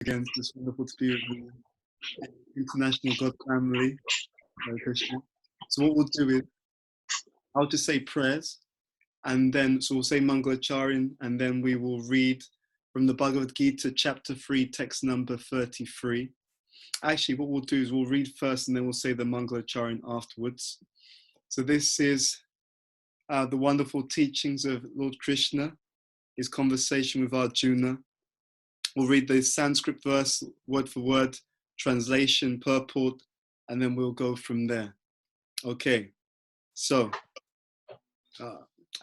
Again, it's wonderful to be with you, International God family, Hare Krishna. So what we'll do is, I'll just say prayers, and then, so we'll say Mangalacharan, and then we will read from the Bhagavad Gita, chapter 3, text number 33. Actually, what we'll do is we'll read first, and then we'll say the Mangalacharan afterwards. So this is the wonderful teachings of Lord Krishna, his conversation with Arjuna. We'll read the Sanskrit verse, word for word, translation, purport, and then we'll go from there. Okay, so,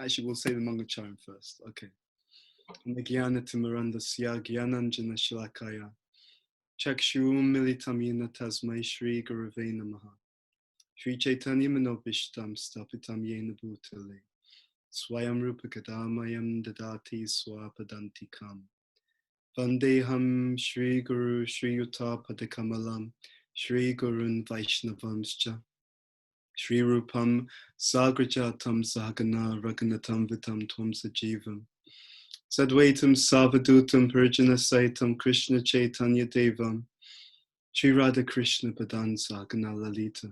actually we'll say the Mangalacharan first. Okay. Nagyana Timarandasya Gyananjana Shilakaya Chakshum Militamina Tasmai Shri Gurave Namaha Shri Chaitanya Manobishtam Stapitam Yena Bhutale Swayam Rupa Kadamayam Dadati Swapadantikam Vandeham Shri Guru Shri Yuta Padakamalam Shri Gurun Vaishnavamscha Shri Rupam Sagrajatam Sahagana Raghunatam Vitam Tvam Sajivam Sadvaitam Savadutam Purjana Saitam Krishna Chaitanya Devam Shri Radha Krishna Padan Sahagana Lalita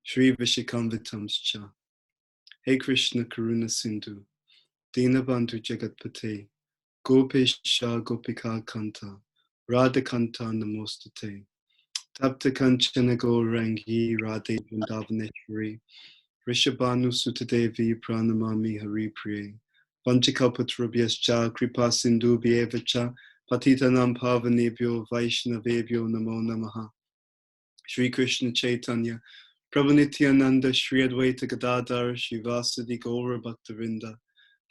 Shri Vishikamvitamscha Hey Krishna Karuna Sindhu Dinabandhu Jagatpate Gopesha Gopika Kanta Radha Kanta Namostate Tapta Kanchana Gaurangi Radhe Vrindavaneshwari Rishabhanu Sutadevi Pranamami Hari Priye Vanchikalpatrubhyascha Kripa Sindhu Bhyevacha Patitanam Pavanebhyo Vaishnavebhyo Namo Namaha Shri Krishna Chaitanya Prabhu Nityananda Shri Advaita Gadadhar Shivasadi Gaura Bhaktivinoda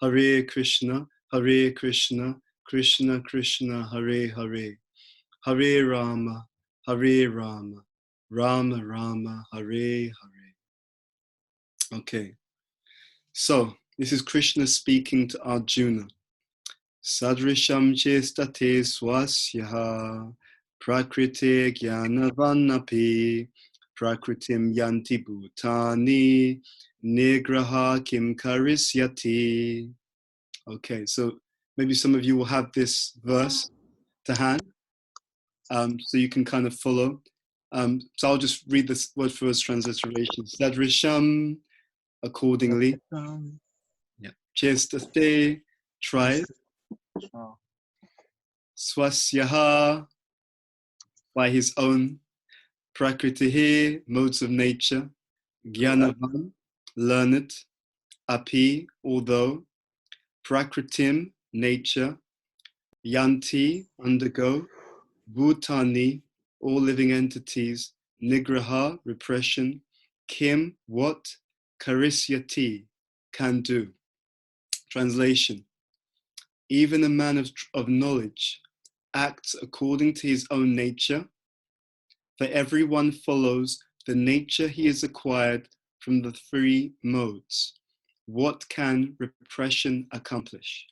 Hare Krishna Krishna Krishna Hare Hare Hare Rama Rama Rama Hare Hare. Okay, so this is Krishna speaking to Arjuna. Sadrisham chestate swasyaha prakrite jnanavanapi prakritim yanti bhutani nigraha kim karisyati. Okay, so maybe some of you will have this verse to hand, so you can kind of follow. So I'll just read this word for word transliteration. Sadrisham, accordingly. Yeah. Chestate, try. Swasyaha, by his own. Prakritihi, modes of nature. Jnanavan, learned. Api, although. Prakritim, nature. Yanti, undergo. Bhutani, all living entities. Nigraha, repression. Kim, what? Karisyati, can do. Translation. Even a man of knowledge acts according to his own nature, for everyone follows the nature he has acquired from the three modes. What can repression accomplish?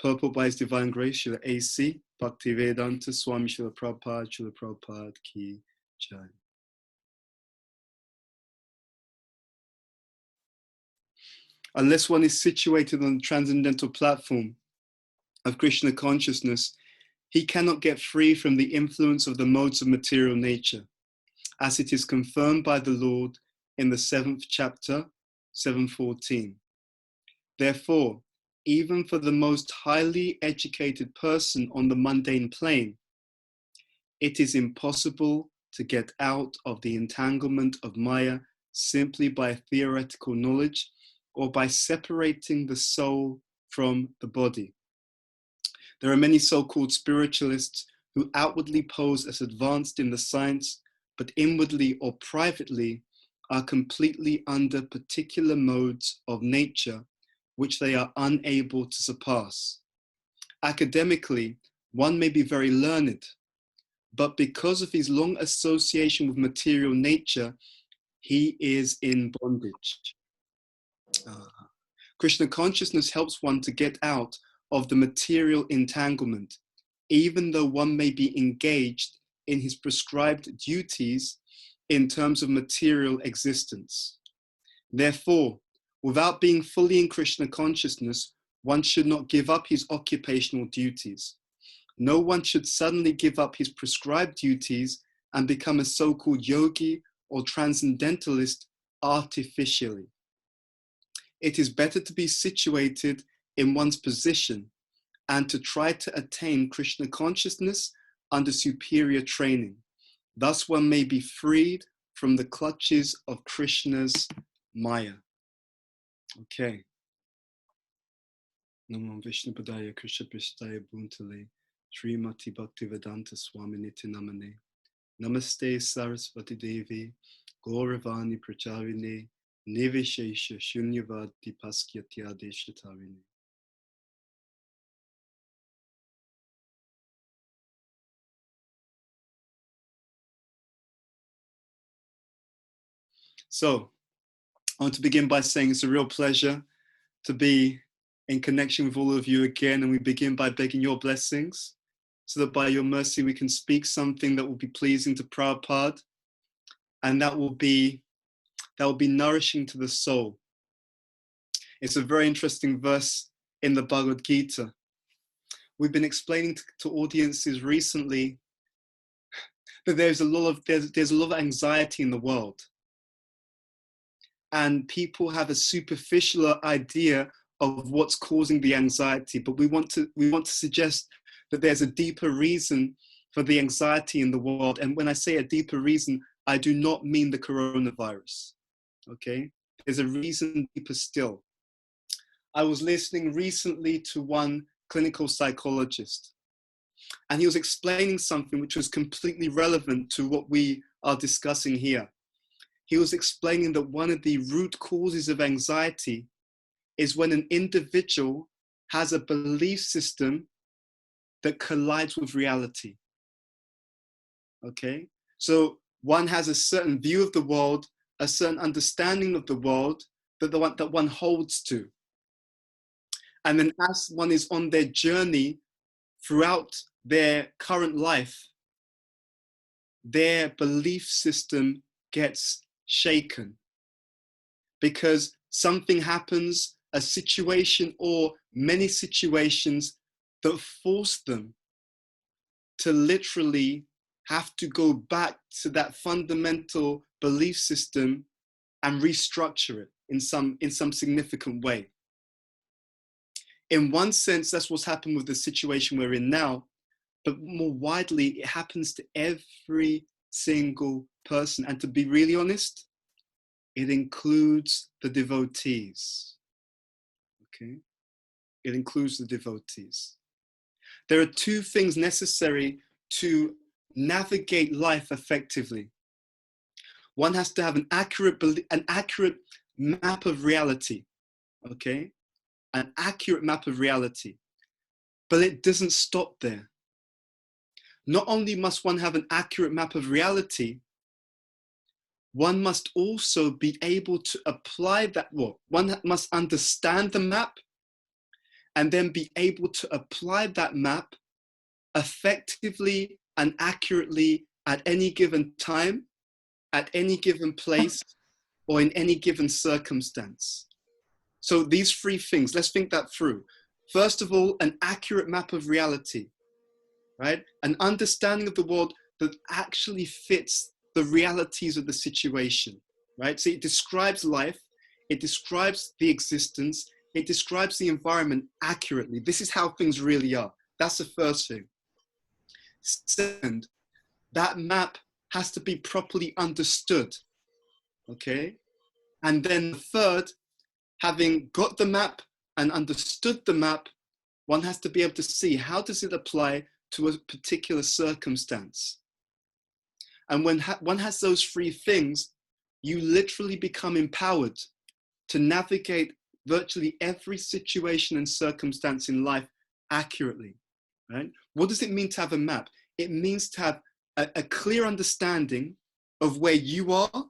Purport by His Divine Grace, Srila A.C. Bhaktivedanta Swami Prabhupada Ki Jai. Unless one is situated on the transcendental platform of Krishna consciousness, he cannot get free from the influence of the modes of material nature, as it is confirmed by the Lord in the 7th chapter, 7:14. Therefore, even for the most highly educated person on the mundane plane, it is impossible to get out of the entanglement of Maya simply by theoretical knowledge or by separating the soul from the body. There are many so-called spiritualists who outwardly pose as advanced in the science, but inwardly or privately are completely under particular modes of nature which they are unable to surpass. Academically, one may be very learned, but because of his long association with material nature, he is in bondage. Krishna consciousness helps one to get out of the material entanglement, even though one may be engaged in his prescribed duties in terms of material existence. Therefore, without being fully in Krishna consciousness, one should not give up his occupational duties. No one should suddenly give up his prescribed duties and become a so-called yogi or transcendentalist artificially. It is better to be situated in one's position and to try to attain Krishna consciousness under superior training. Thus one may be freed from the clutches of Krishna's Maya. Okay. Namo Vishnu Padaya Krishna Pristaya Bhuntale Srimati Bhaktivedanta Swami Namane. Namaste Saraswati Devi Gauravani Pracharine Nivishesha Shunyavadi Paskyatyadeshatarine. So, I want to begin by saying it's a real pleasure to be in connection with all of you again, and we begin by begging your blessings so that by your mercy we can speak something that will be pleasing to Prabhupada, and that will be nourishing to the soul. It's a very interesting verse in the Bhagavad Gita. We've been explaining to audiences recently that there's a lot of anxiety in the world. And people have a superficial idea of what's causing the anxiety, but we want to suggest that there's a deeper reason for the anxiety in the world. And when I say a deeper reason, I do not mean the coronavirus. Okay, there's a reason deeper still. I was listening recently to one clinical psychologist, and he was explaining something which was completely relevant to what we are discussing here. He was explaining that one of the root causes of anxiety is when an individual has a belief system that collides with reality. Okay? So one has a certain view of the world, a certain understanding of the world that one holds to. And then as one is on their journey throughout their current life, their belief system gets shaken because something happens, a situation or many situations that force them to literally have to go back to that fundamental belief system and restructure it in some significant way. In one sense, that's what's happened with the situation we're in now, but more widely, it happens to every single person. And to be really honest, it includes the devotees. Okay? It includes the devotees. There are two things necessary to navigate life effectively. One has to have an accurate map of reality. Okay? An accurate map of reality. But it doesn't stop there. Not only must one have an accurate map of reality, one must also be able to apply that. One must understand the map and then be able to apply that map effectively and accurately at any given time, at any given place, or in any given circumstance. So these three things, let's think that through. First of all, an accurate map of reality, right? An understanding of the world that actually fits the realities of the situation, right? So it describes life, it describes the existence, it describes the environment accurately. This is how things really are. That's the first thing. Second, that map has to be properly understood, okay? And then third, having got the map and understood the map, one has to be able to see how does it apply to a particular circumstance. And when one has those three things, you literally become empowered to navigate virtually every situation and circumstance in life accurately, right? What does it mean to have a map? It means to have a clear understanding of where you are,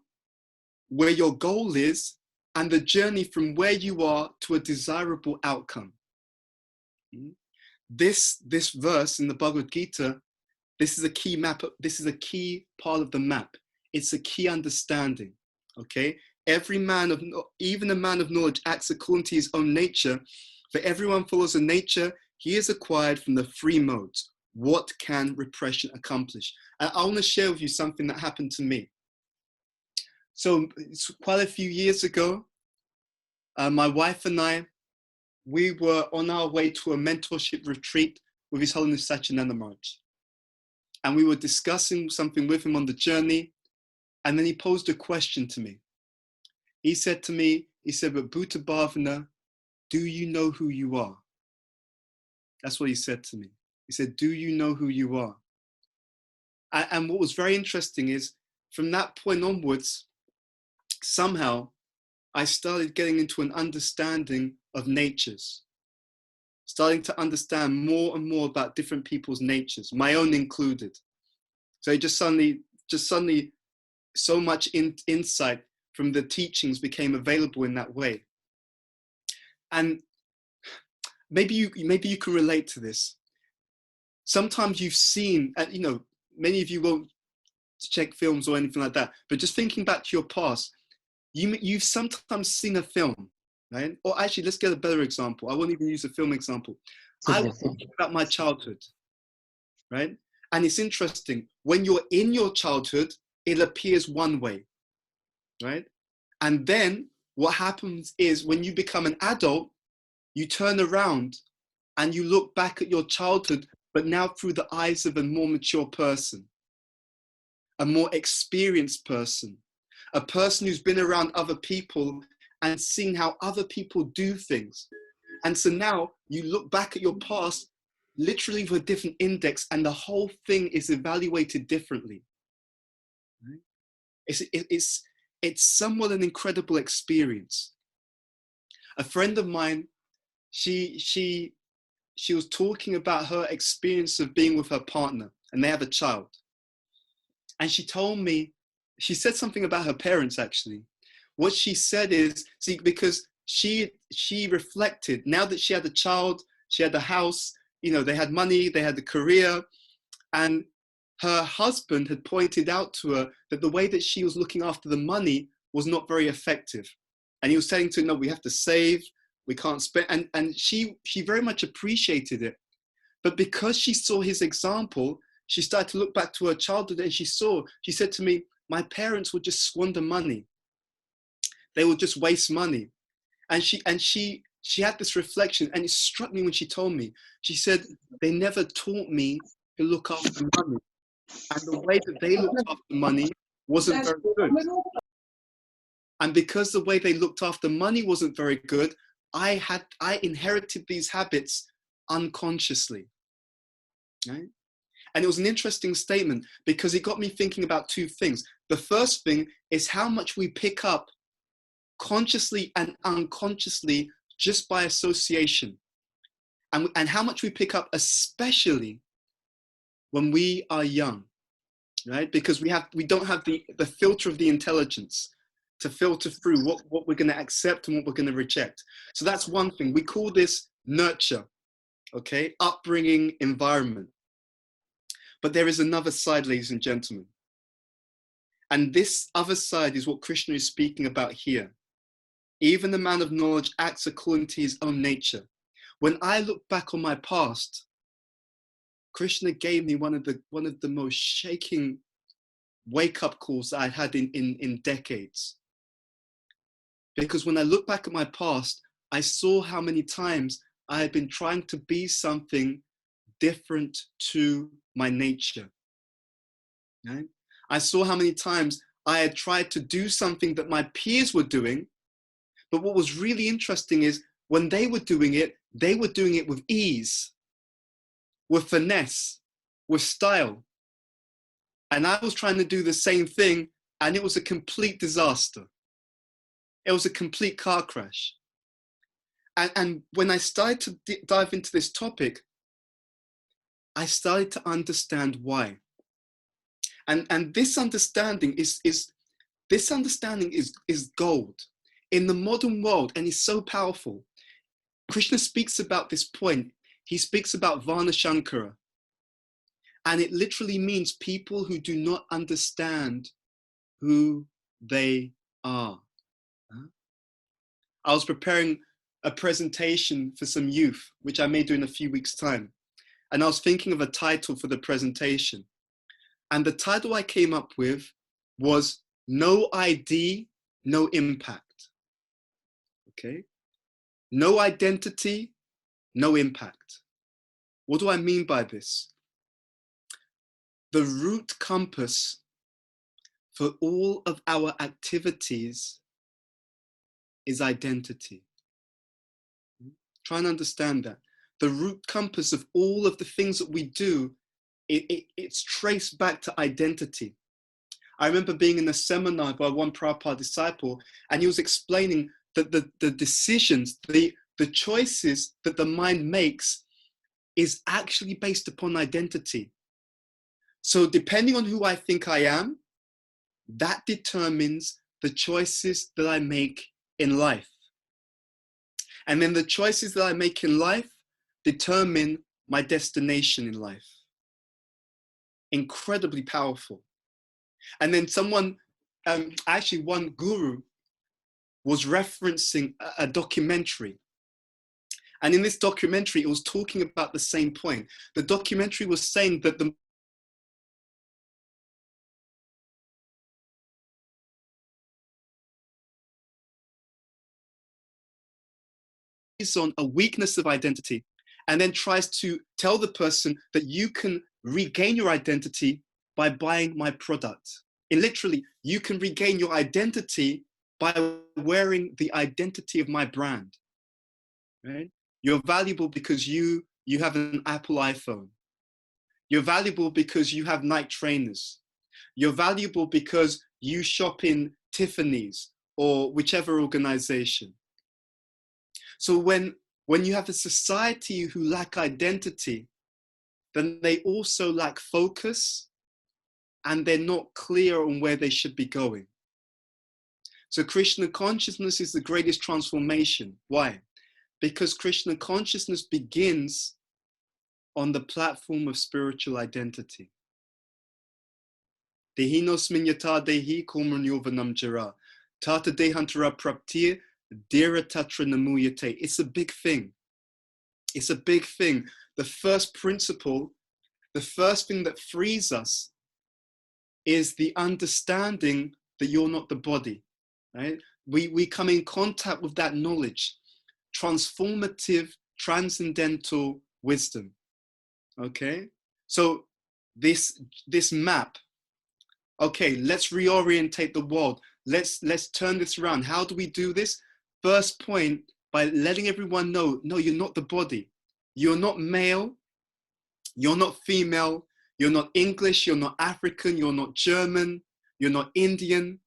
where your goal is, and the journey from where you are to a desirable outcome. This verse in the Bhagavad Gita, this is a key map. This is a key part of the map. It's a key understanding, okay? Even a man of knowledge acts according to his own nature. For everyone follows a nature he is acquired from the three modes. What can repression accomplish? And I want to share with you something that happened to me. So it's quite a few years ago, my wife and I, we were on our way to a mentorship retreat with His Holiness Satchidananda Maharaj. And we were discussing something with him on the journey. And then he posed a question to me. He said to me, he said, but Bhuta Bhavana, do you know who you are? That's what he said to me. He said, do you know who you are? And what was very interesting is from that point onwards, somehow I started getting into an understanding of natures, starting to understand more and more about different people's natures, my own included. So it just suddenly so much insight from the teachings became available in that way. And maybe you can relate to this. Sometimes you've seen, many of you won't check films or anything like that, but just thinking back to your past, you've sometimes seen a film, right? Or actually, let's get a better example. I won't even use a film example. I was thinking about my childhood, right? And it's interesting, when you're in your childhood, it appears one way, right? And then what happens is when you become an adult, you turn around and you look back at your childhood, but now through the eyes of a more mature person, a more experienced person, a person who's been around other people and seen how other people do things. And so now you look back at your past, literally with a different index, and the whole thing is evaluated differently. Right? It's somewhat an incredible experience. A friend of mine, she was talking about her experience of being with her partner, and they have a child. And she told me, she said something about her parents actually. What she said is, see, because she reflected, now that she had a child, she had a house, they had money, they had a career, and her husband had pointed out to her that the way that she was looking after the money was not very effective. And he was saying to her, no, we have to save, we can't spend, and she very much appreciated it. But because she saw his example, she started to look back to her childhood, and she said to me, my parents would just squander money. They would just waste money. And she had this reflection, and it struck me when she told me. She said, they never taught me to look after money. And the way that they looked after money wasn't very good. And because the way they looked after money wasn't very good, I inherited these habits unconsciously. Right? And it was an interesting statement because it got me thinking about two things. The first thing is how much we pick up consciously and unconsciously just by association. And how much we pick up especially when we are young, right? Because we don't have the filter of the intelligence to filter through what we're going to accept and what we're going to reject. So that's one thing. We call this nurture, okay? Upbringing, environment. But there is another side, ladies and gentlemen. And this other side is what Krishna is speaking about here. Even the man of knowledge acts according to his own nature. When I look back on my past, Krishna gave me one of the most shaking wake-up calls that I'd had in decades. Because when I look back at my past, I saw how many times I had been trying to be something different to my nature. Right? I saw how many times I had tried to do something that my peers were doing, but what was really interesting is when they were doing it with ease, with finesse, with style. And I was trying to do the same thing, and it was a complete disaster. It was a complete car crash. And when I started to dive into this topic, I started to understand why. And this understanding is gold in the modern world, and is so powerful. Krishna speaks about this point. He speaks about Varna Shankara. And it literally means people who do not understand who they are. I was preparing a presentation for some youth, which I may do in a few weeks' time. and I was thinking of a title for the presentation. And the title I came up with was No ID, No Impact. Okay? No identity, no impact. What do I mean by this? The root compass for all of our activities is identity. Try and understand that. The root compass of all of the things that we do, it's traced back to identity. I remember being in a seminar by one Prabhupada disciple, and he was explaining that the decisions, the choices that the mind makes is actually based upon identity. So depending on who I think I am, that determines the choices that I make in life. And then the choices that I make in life determine my destination in life. Incredibly powerful. And then someone, actually one guru was referencing a documentary. And in this documentary, it was talking about the same point. The documentary was saying that the is on a weakness of identity, and then tries to tell the person that you can regain your identity by buying my product. And literally, you can regain your identity by wearing the identity of my brand. Right? You're valuable because you have an Apple iPhone. You're valuable because you have Nike trainers. You're valuable because you shop in Tiffany's or whichever organization. So when you have a society who lack identity, then they also lack focus and they're not clear on where they should be going. So Krishna consciousness is the greatest transformation. Why? Because Krishna consciousness begins on the platform of spiritual identity. Dehinosmin yata dehi komranyovanam jara. Tata dehantara praptir dira tatra namuyate. It's a big thing. It's a big thing. The first principle, the first thing that frees us is the understanding that you're not the body, right? We come in contact with that knowledge, transformative, transcendental wisdom, okay? So this map, okay, let's reorientate the world. Let's turn this around. How do we do this? First point, by letting everyone know, no, you're not the body. You're not male. You're not female. You're not English. You're not African. You're not German. You're not Indian.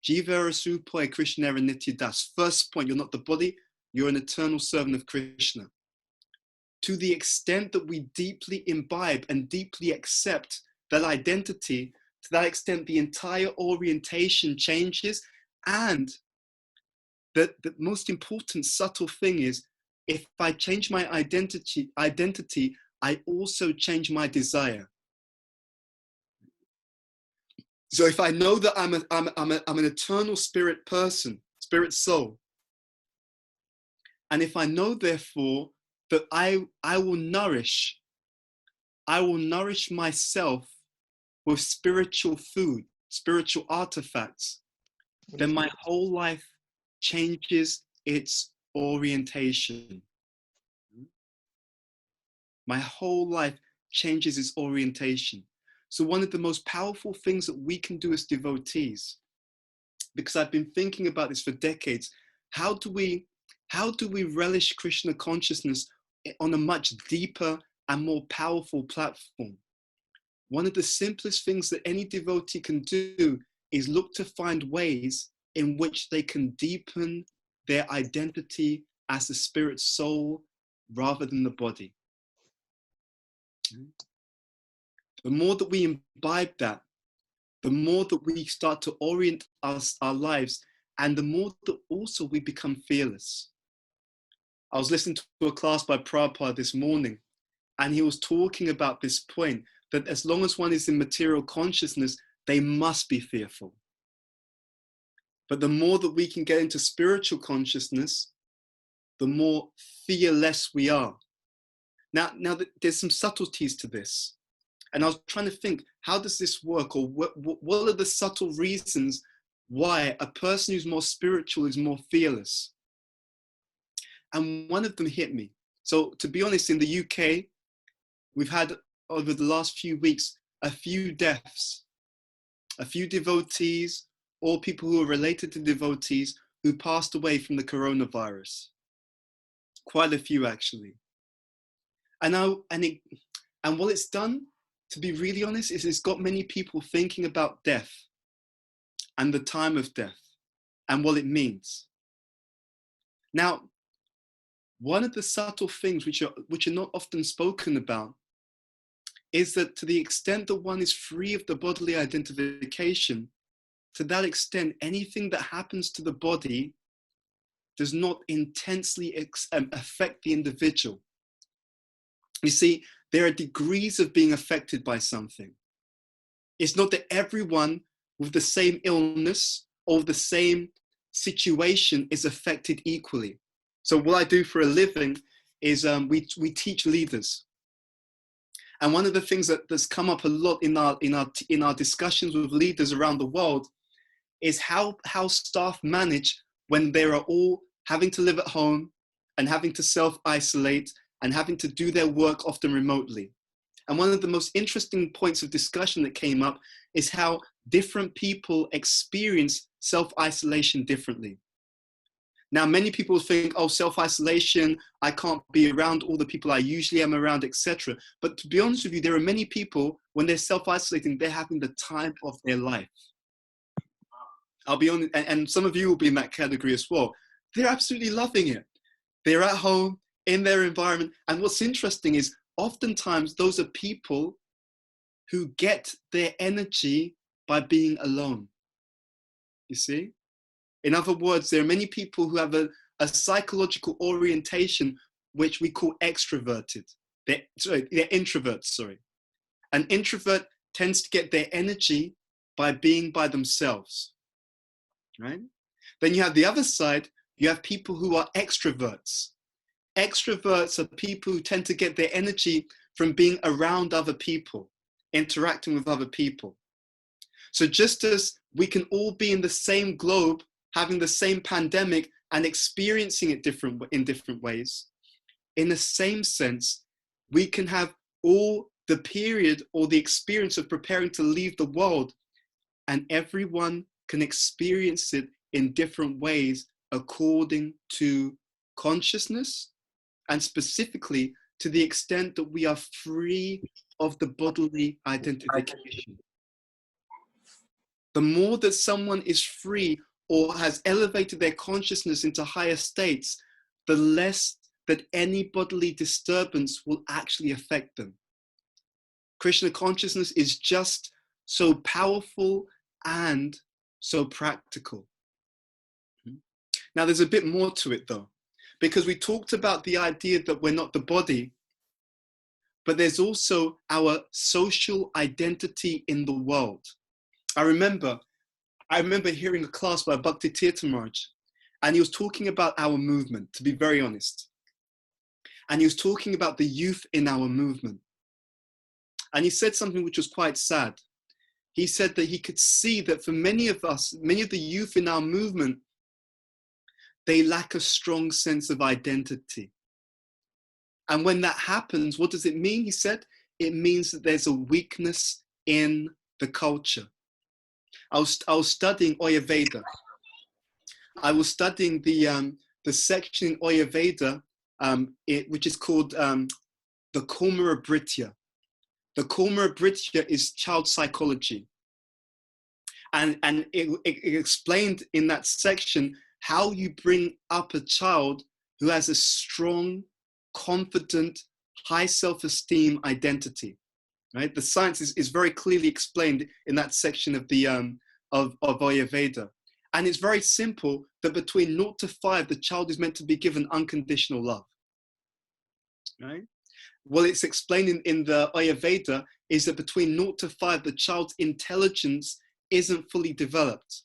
Jivara Supoy Krishnera Nityadas. First point, you're not the body. You're an eternal servant of Krishna. To the extent that we deeply imbibe and deeply accept that identity, to that extent, the entire orientation changes. And the most important subtle thing is, if I change my identity, I also change my desire. So if I know that I'm an eternal spirit person, spirit soul, and if I know, therefore, that I will nourish myself with spiritual food, spiritual artifacts, then my whole life changes its orientation. My whole life changes its orientation. So one of the most powerful things that we can do as devotees, because I've been thinking about this for decades, how do we relish Krishna consciousness on a much deeper and more powerful platform? One of the simplest things that any devotee can do is look to find ways in which they can deepen their identity as the spirit soul rather than the body. The more that we imbibe that, the more that we start to orient our lives, and the more that also we become fearless. I was listening to a class by Prabhupada this morning, and he was talking about this point, that as long as one is in material consciousness, they must be fearful. But the more that we can get into spiritual consciousness, the more fearless we are. Now there's some subtleties to this. And I was trying to think, how does this work? Or what are the subtle reasons why a person who's more spiritual is more fearless? And one of them hit me. So to be honest, in the UK, we've had over the last few weeks, a few deaths, a few devotees, or people who are related to devotees who passed away from the coronavirus. Quite a few, actually. And what it's done, to be really honest, is it's got many people thinking about death and the time of death and what it means. Now, one of the subtle things which are not often spoken about is that to the extent that one is free of the bodily identification, to that extent, anything that happens to the body does not intensely affect the individual. You see, there are degrees of being affected by something. It's not that everyone with the same illness or the same situation is affected equally. So what I do for a living is we teach leaders. And one of the things that's come up a lot in our discussions with leaders around the world is how staff manage when they are all having to live at home and having to self-isolate and having to do their work often remotely. And one of the most interesting points of discussion that came up is how different people experience self-isolation differently. Now, many people think, oh, self-isolation, I can't be around all the people I usually am around, etc. But to be honest with you, there are many people, when they're self-isolating, they're having the time of their life. I'll be honest, and some of you will be in that category as well. They're absolutely loving it. They're at home, in their environment. And what's interesting is oftentimes those are people who get their energy by being alone. You see? In other words, there are many people who have a psychological orientation which we call extroverted. They're introverts, sorry. An introvert tends to get their energy by being by themselves, right? Then you have the other side, you have people who are extroverts. Extroverts are people who tend to get their energy from being around other people, interacting with other people. So just as we can all be in the same globe, having the same pandemic and experiencing it in different ways, in the same sense, we can have all the period or the experience of preparing to leave the world, and everyone can experience it in different ways according to consciousness, and specifically to the extent that we are free of the bodily identification. The more that someone is free or has elevated their consciousness into higher states, the less that any bodily disturbance will actually affect them. Krishna consciousness is just so powerful and so practical. Now, there's a bit more to it though, because we talked about the idea that we're not the body, but there's also our social identity in the world. I remember hearing a class by Bhaktivendanta Maharaj, and he was talking about our movement, to be very honest. And he was talking about the youth in our movement. And he said something which was quite sad. He said that he could see that for many of us, many of the youth in our movement, they lack a strong sense of identity. And when that happens, what does it mean? He said, it means that there's a weakness in the culture. I was studying Ayurveda. I was studying the section in Ayurveda, which is called the Kaumara Britya. The Kaumara Britya is child psychology. And it explained in that section how you bring up a child who has a strong, confident, high self-esteem identity. Right? The science is very clearly explained in that section of the of Ayurveda. And it's very simple that between 0 to 5, the child is meant to be given unconditional love. Right? What it's explained in the Ayurveda is that between 0 to 5, the child's intelligence isn't fully developed.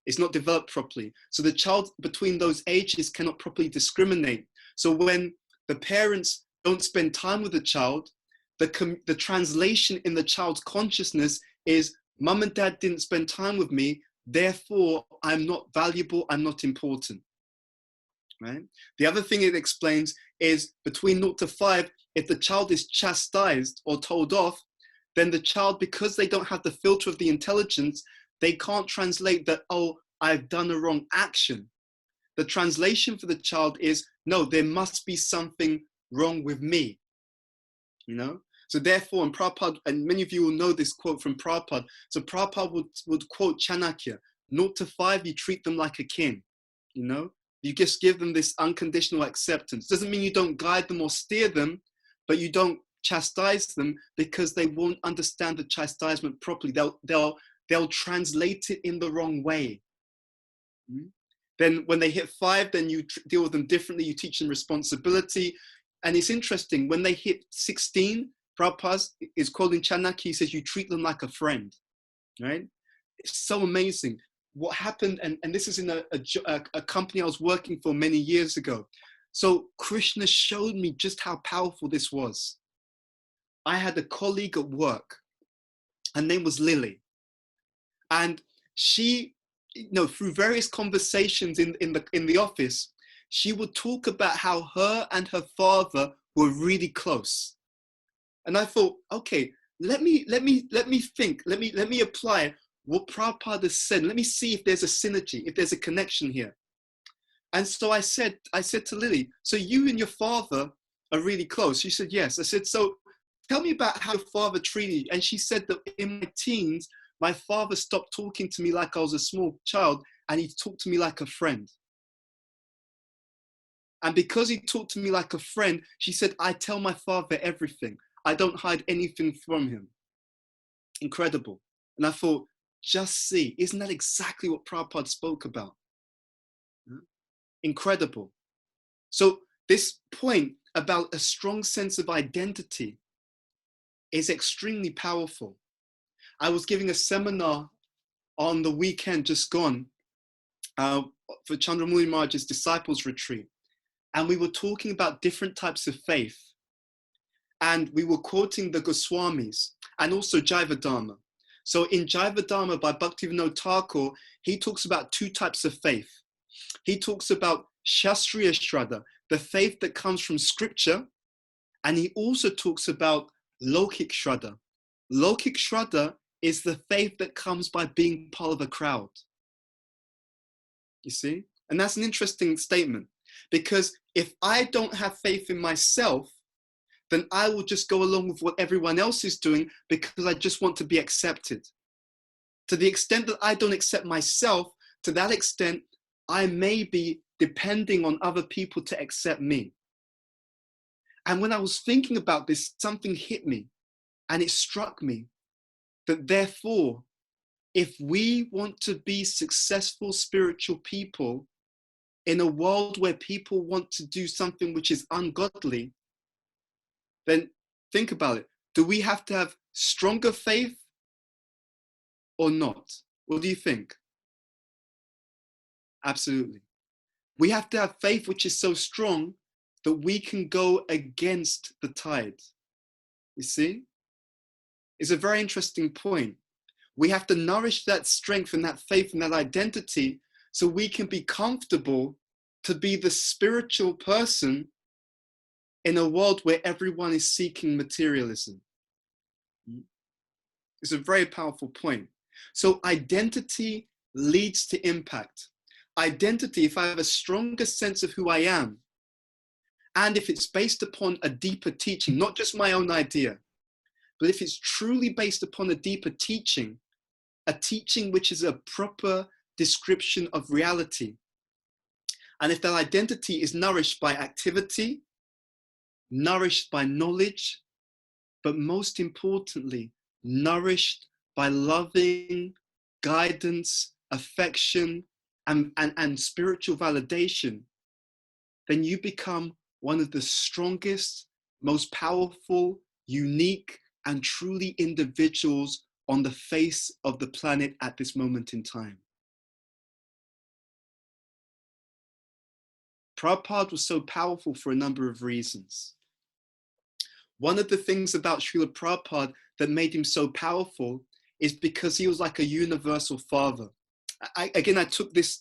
It's not developed properly. So the child between those ages cannot properly discriminate. So when the parents don't spend time with the child, the translation in the child's consciousness is, mum and dad didn't spend time with me, therefore I'm not valuable, I'm not important, right? The other thing it explains is between 0 to 5, if the child is chastised or told off, then the child, because they don't have the filter of the intelligence, they can't translate that, oh, I've done a wrong action. The translation for the child is, no, there must be something wrong with me, you know? So therefore, and Prabhupada, and many of you will know this quote from Prabhupada, so Prabhupada would quote Chanakya, 0 to 5, you treat them like a king, you know? You just give them this unconditional acceptance. Doesn't mean you don't guide them or steer them, but you don't chastise them because they won't understand the chastisement properly. They'll translate it in the wrong way. Then when they hit 5, then you deal with them differently. You teach them responsibility. And it's interesting, when they hit 16, Prabhupada is quoting Chanakya, he says, you treat them like a friend, right? It's so amazing. What happened, and this is in a company I was working for many years ago. So Krishna showed me just how powerful this was. I had a colleague at work. Her name was Lily. And she, you know, through various conversations in the office, she would talk about how her and her father were really close. And I thought, okay, let me think, let me apply what Prabhupada said. Let me see if there's a synergy, if there's a connection here. And so I said to Lily, so you and your father are really close? She said, yes. I said, so tell me about how your father treated you. And she said that in my teens, my father stopped talking to me like I was a small child, and he talked to me like a friend. And because he talked to me like a friend, she said, I tell my father everything. I don't hide anything from him. Incredible. And I thought, just see, isn't that exactly what Prabhupada spoke about? Incredible. So this point about a strong sense of identity is extremely powerful. I was giving a seminar on the weekend just gone for Chandramuli Maharaj's Disciples Retreat. And we were talking about different types of faith. And we were quoting the Goswamis and also Jaiva Dharma. So in Jaiva Dharma by Bhaktivendanta Thakur, he talks about 2 types of faith. He talks about Shastriya Shraddha, the faith that comes from scripture. And he also talks about Lokik Shraddha. Lokik Shraddha is the faith that comes by being part of a crowd. You see? And that's an interesting statement, because if I don't have faith in myself, then I will just go along with what everyone else is doing because I just want to be accepted. To the extent that I don't accept myself, to that extent, I may be depending on other people to accept me. And when I was thinking about this, something hit me, and it struck me that therefore, if we want to be successful spiritual people in a world where people want to do something which is ungodly, then think about it. Do we have to have stronger faith or not? What do you think? Absolutely. We have to have faith which is so strong that we can go against the tide. You see? It's a very interesting point. We have to nourish that strength and that faith and that identity so we can be comfortable to be the spiritual person in a world where everyone is seeking materialism. It's a very powerful point. So identity leads to impact. Identity, if I have a stronger sense of who I am, and if it's based upon a deeper teaching, not just my own idea, but if it's truly based upon a deeper teaching, a teaching which is a proper description of reality, and if that identity is nourished by activity, nourished by knowledge, but most importantly, nourished by loving guidance, affection, and spiritual validation, then you become one of the strongest, most powerful, unique, and truly individuals on the face of the planet at this moment in time. Prabhupada was so powerful for a number of reasons. One of the things about Srila Prabhupada that made him so powerful is because he was like a universal father. I took this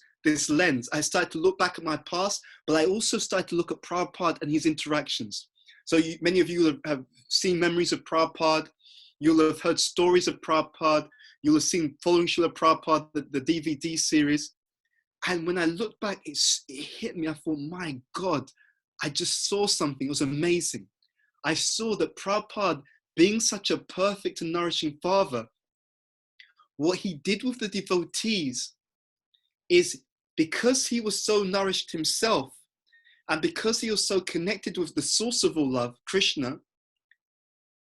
lens. I started to look back at my past, but I also started to look at Prabhupada and his interactions. So many of you have seen memories of Prabhupada. You'll have heard stories of Prabhupada. You'll have seen Following Srila Prabhupada, the DVD series. And when I looked back, it hit me. I thought, my God, I just saw something. It was amazing. I saw that Prabhupada, being such a perfect and nourishing father, what he did with the devotees is, because he was so nourished himself, and because he was so connected with the source of all love, Krishna,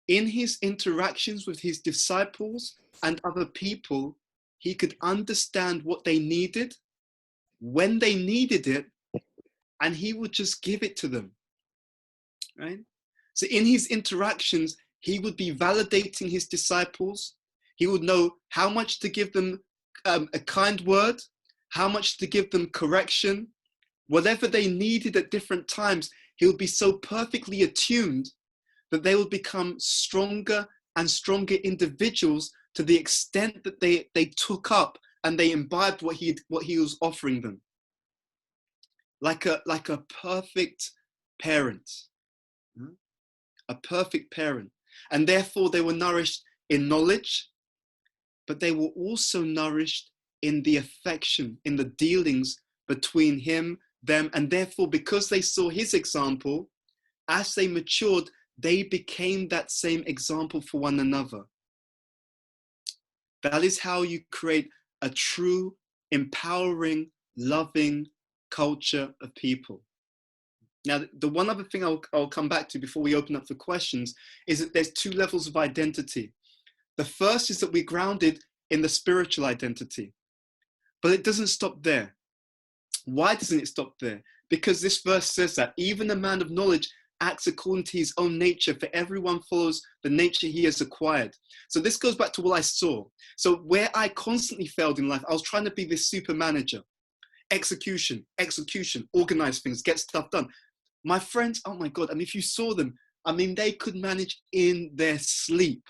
in his interactions with his disciples and other people, he could understand what they needed, when they needed it, and he would just give it to them, right? So in his interactions, he would be validating his disciples. He would know how much to give them a kind word, how much to give them correction, whatever they needed at different times. He would be so perfectly attuned that they would become stronger and stronger individuals to the extent that they took up and they imbibed what he was offering them. Like a perfect parent. A perfect parent. And therefore they were nourished in knowledge, but they were also nourished in the affection, in the dealings between him, them, and therefore because they saw his example, as they matured, they became that same example for one another. That is how you create a true, empowering, loving culture of people. Now, the one other thing I'll come back to before we open up for questions is that there's two levels of identity. The first is that we're grounded in the spiritual identity, but it doesn't stop there. Why doesn't it stop there? Because this verse says that even a man of knowledge acts according to his own nature, for everyone follows the nature he has acquired. So this goes back to what I saw. So where I constantly failed in life, I was trying to be this super manager. Execution, organize things, get stuff done. My friends, oh my God, and if you saw them, I mean, they could manage in their sleep,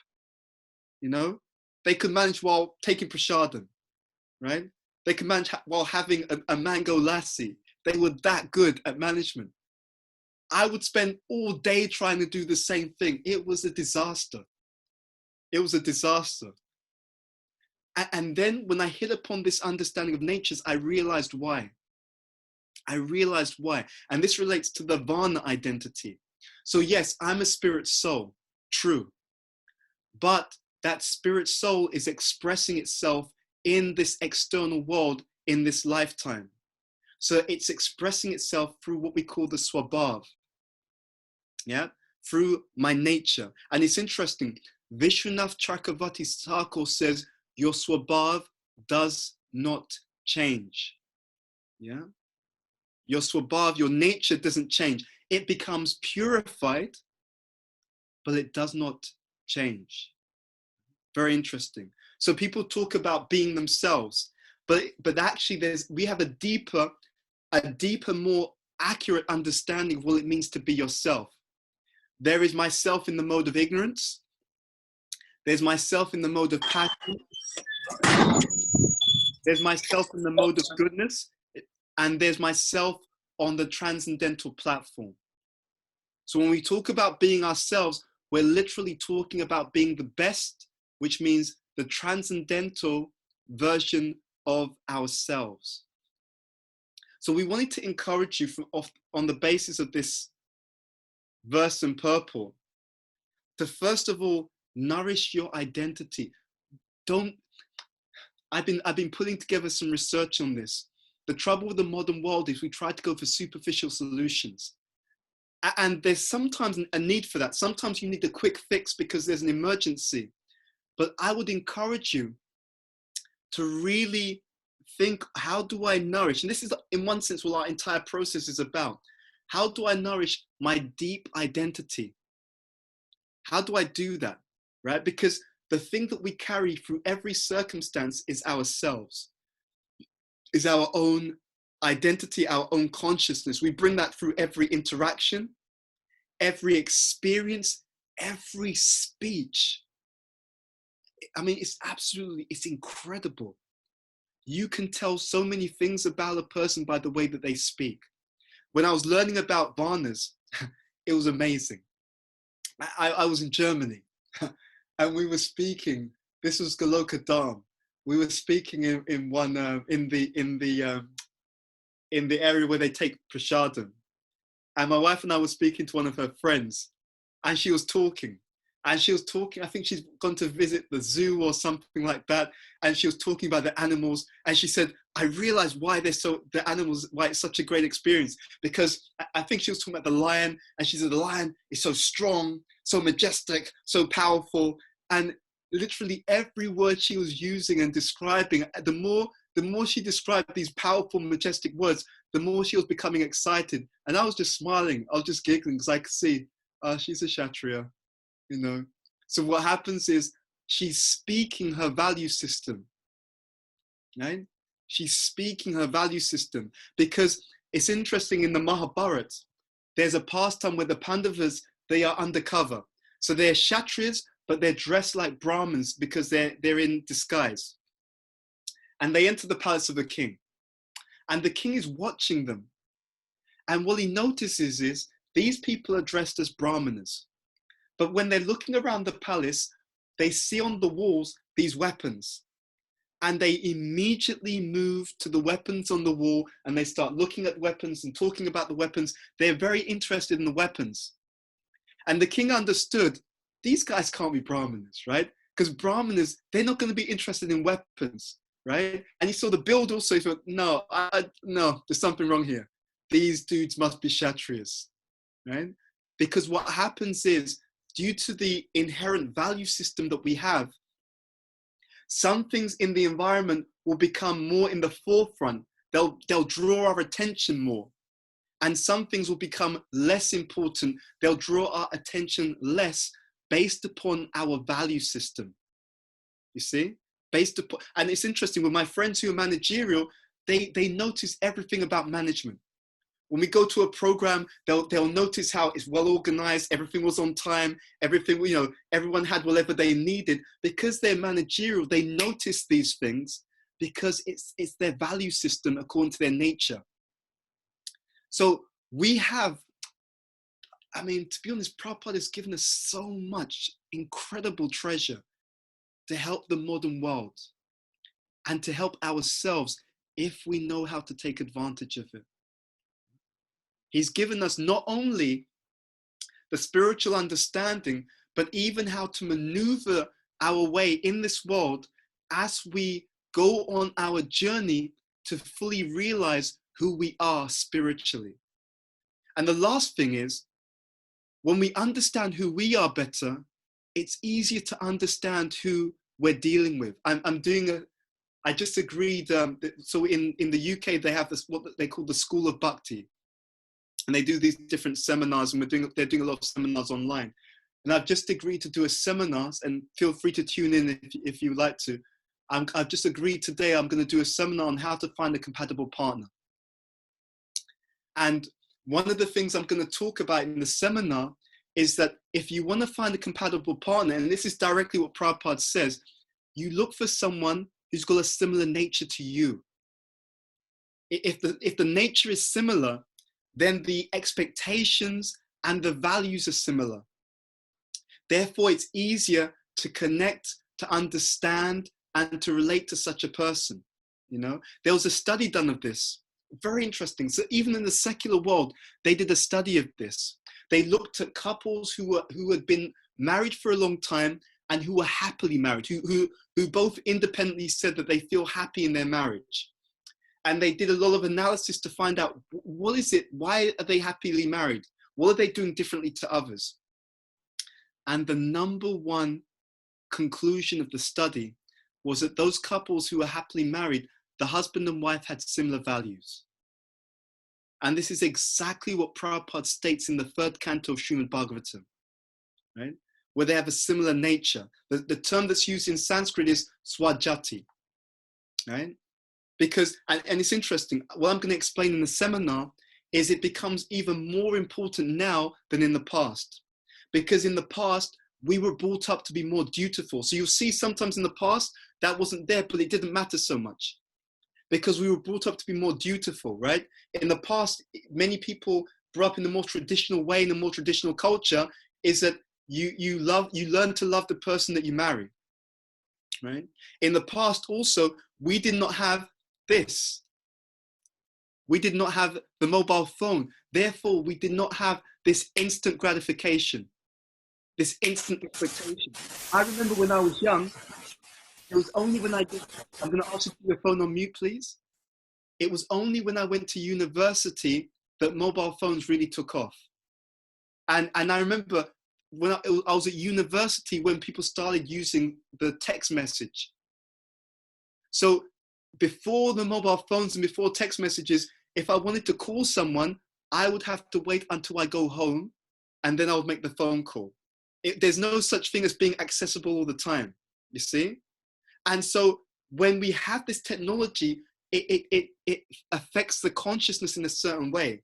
you know? They could manage while taking prasadam, right? They could manage while having a mango lassi. They were that good at management. I would spend all day trying to do the same thing. It was a disaster. It was a disaster. And then when I hit upon this understanding of natures, I realized why. And this relates to the Vana identity. So yes, I'm a spirit soul, true. But that spirit soul is expressing itself in this external world in this lifetime. So it's expressing itself through what we call the swabhav, yeah, through my nature. And it's interesting, Vishwanath Chakravarti Thakur says, your swabhav does not change, yeah? Your swabhav, your nature doesn't change. It becomes purified, but it does not change. Very interesting. So people talk about being themselves, but actually we have a deeper, more accurate understanding of what it means to be yourself. There is myself in the mode of ignorance. There's myself in the mode of passion. There's myself in the mode of goodness. And there's myself on the transcendental platform. So when we talk about being ourselves, we're literally talking about being the best, which means the transcendental version of ourselves. So we wanted to encourage you on the basis of this verse in purple to first of all nourish your identity. I've been putting together some research on this. The trouble with the modern world is we try to go for superficial solutions. And there's sometimes a need for that. Sometimes you need a quick fix because there's an emergency. But I would encourage you to really think, how do I nourish? And this is, in one sense, what our entire process is about. How do I nourish my deep identity? How do I do that, right? Because the thing that we carry through every circumstance is ourselves, is our own identity, our own consciousness. We bring that through every interaction, every experience, every speech, I mean, it's incredible. You can tell so many things about a person by the way that they speak. When I was learning about Varnas, it was amazing. I was in Germany and we were speaking, this was Goloka Dham. We were speaking in one, in the area where they take prasadam. And my wife and I were speaking to one of her friends, and she was talking. I think she's gone to visit the zoo or something like that. And she was talking about the animals. And she said, I realized why why it's such a great experience. Because I think she was talking about the lion. And she said, the lion is so strong, so majestic, so powerful. And literally every word she was using and describing, the more she described these powerful, majestic words, the more she was becoming excited. And I was just smiling. I was just giggling because I could see, she's a Kshatriya. You know, so what happens is she's speaking her value system, right? She's speaking her value system, because it's interesting, in the Mahabharata, there's a pastime where the Pandavas, they are undercover. So they're Kshatriyas, but they're dressed like Brahmins because they're in disguise. And they enter the palace of the king. And the king is watching them. And what he notices is these people are dressed as Brahmanas. But when they're looking around the palace, they see on the walls these weapons. And they immediately move to the weapons on the wall, and they start looking at weapons and talking about the weapons. They're very interested in the weapons. And the king understood, these guys can't be Brahmanas, right? Because Brahmanas, they're not going to be interested in weapons, right? And he saw the build also, he thought, no, there's something wrong here. These dudes must be Kshatriyas, right? Because what happens is, due to the inherent value system that we have, some things in the environment will become more in the forefront. They'll draw our attention more. And some things will become less important. They'll draw our attention less based upon our value system. You see? And it's interesting, with my friends who are managerial, they notice everything about management. When we go to a program, they'll notice how it's well organized, everything was on time, everything, everyone had whatever they needed. Because they're managerial, they notice these things because it's their value system according to their nature. So we have, to be honest, Prabhupada has given us so much incredible treasure to help the modern world and to help ourselves if we know how to take advantage of it. He's given us not only the spiritual understanding, but even how to maneuver our way in this world as we go on our journey to fully realize who we are spiritually. And the last thing is, when we understand who we are better, it's easier to understand who we're dealing with. I just agreed, so in the UK, they have this, what they call the School of Bhakti. And they do these different seminars, and they're doing a lot of seminars online. And I've just agreed to do a seminar, and feel free to tune in if you like to. I've just agreed today, I'm going to do a seminar on how to find a compatible partner. And one of the things I'm going to talk about in the seminar is that if you want to find a compatible partner, and this is directly what Prabhupada says, you look for someone who's got a similar nature to you. If the nature is similar, then the expectations and the values are similar. Therefore, it's easier to connect, to understand, and to relate to such a person. There was a study done of this. Very interesting. So even in the secular world, they did a study of this. They looked at couples who had been married for a long time and who were happily married, who both independently said that they feel happy in their marriage. And they did a lot of analysis to find out, what is it? Why are they happily married? What are they doing differently to others? And the number one conclusion of the study was that those couples who were happily married, the husband and wife had similar values. And this is exactly what Prabhupada states in the 3rd canto of Shrimad Bhagavatam, right? Where they have a similar nature. The term that's used in Sanskrit is swajati, right? Because, and it's interesting, what I'm going to explain in the seminar is it becomes even more important now than in the past. because in the past, we were brought up to be more dutiful. So you'll see sometimes in the past, that wasn't there, but it didn't matter so much because we were brought up to be more dutiful, right? In the past, many people grew up in the more traditional way, in the more traditional culture, is that you learn to love the person that you marry, right? In the past also, we did not have this. We did not have the mobile phone. Therefore, we did not have this instant gratification, this instant expectation. I remember when I was young, it was only when I'm going to ask you to put your phone on mute, please. It was only when I went to university that mobile phones really took off. And I remember when I was at university when people started using the text message. So before the mobile phones and before text messages, if I wanted to call someone, I would have to wait until I go home and then I would make the phone call. There's no such thing as being accessible all the time, you see? And so when we have this technology, it affects the consciousness in a certain way.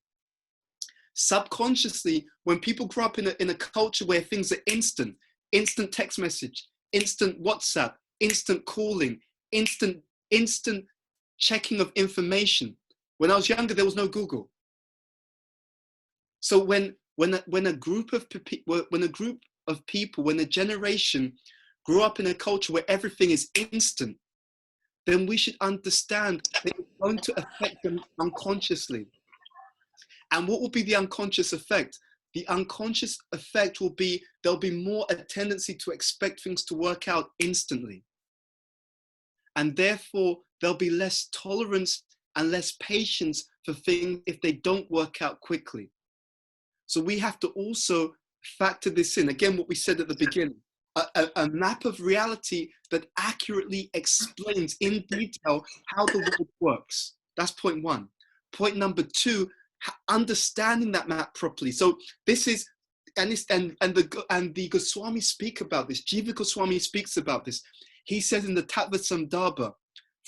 Subconsciously, when people grow up in a culture where things are instant text message, instant WhatsApp, instant calling, instant checking of information. When I was younger, there was no Google. So when a group of people, when a generation grew up in a culture where everything is instant, then we should understand that it's going to affect them unconsciously. And what will be the unconscious effect? The unconscious effect will be, there'll be more a tendency to expect things to work out instantly. And therefore, there'll be less tolerance and less patience for things if they don't work out quickly. So we have to also factor this in. Again, what we said at the beginning, a map of reality that accurately explains in detail how the world works. That's point one. Point number two, understanding that map properly. So this is, and the Goswami speak about this. Jiva Goswami speaks about this. He says in the Tattva Sandarbha,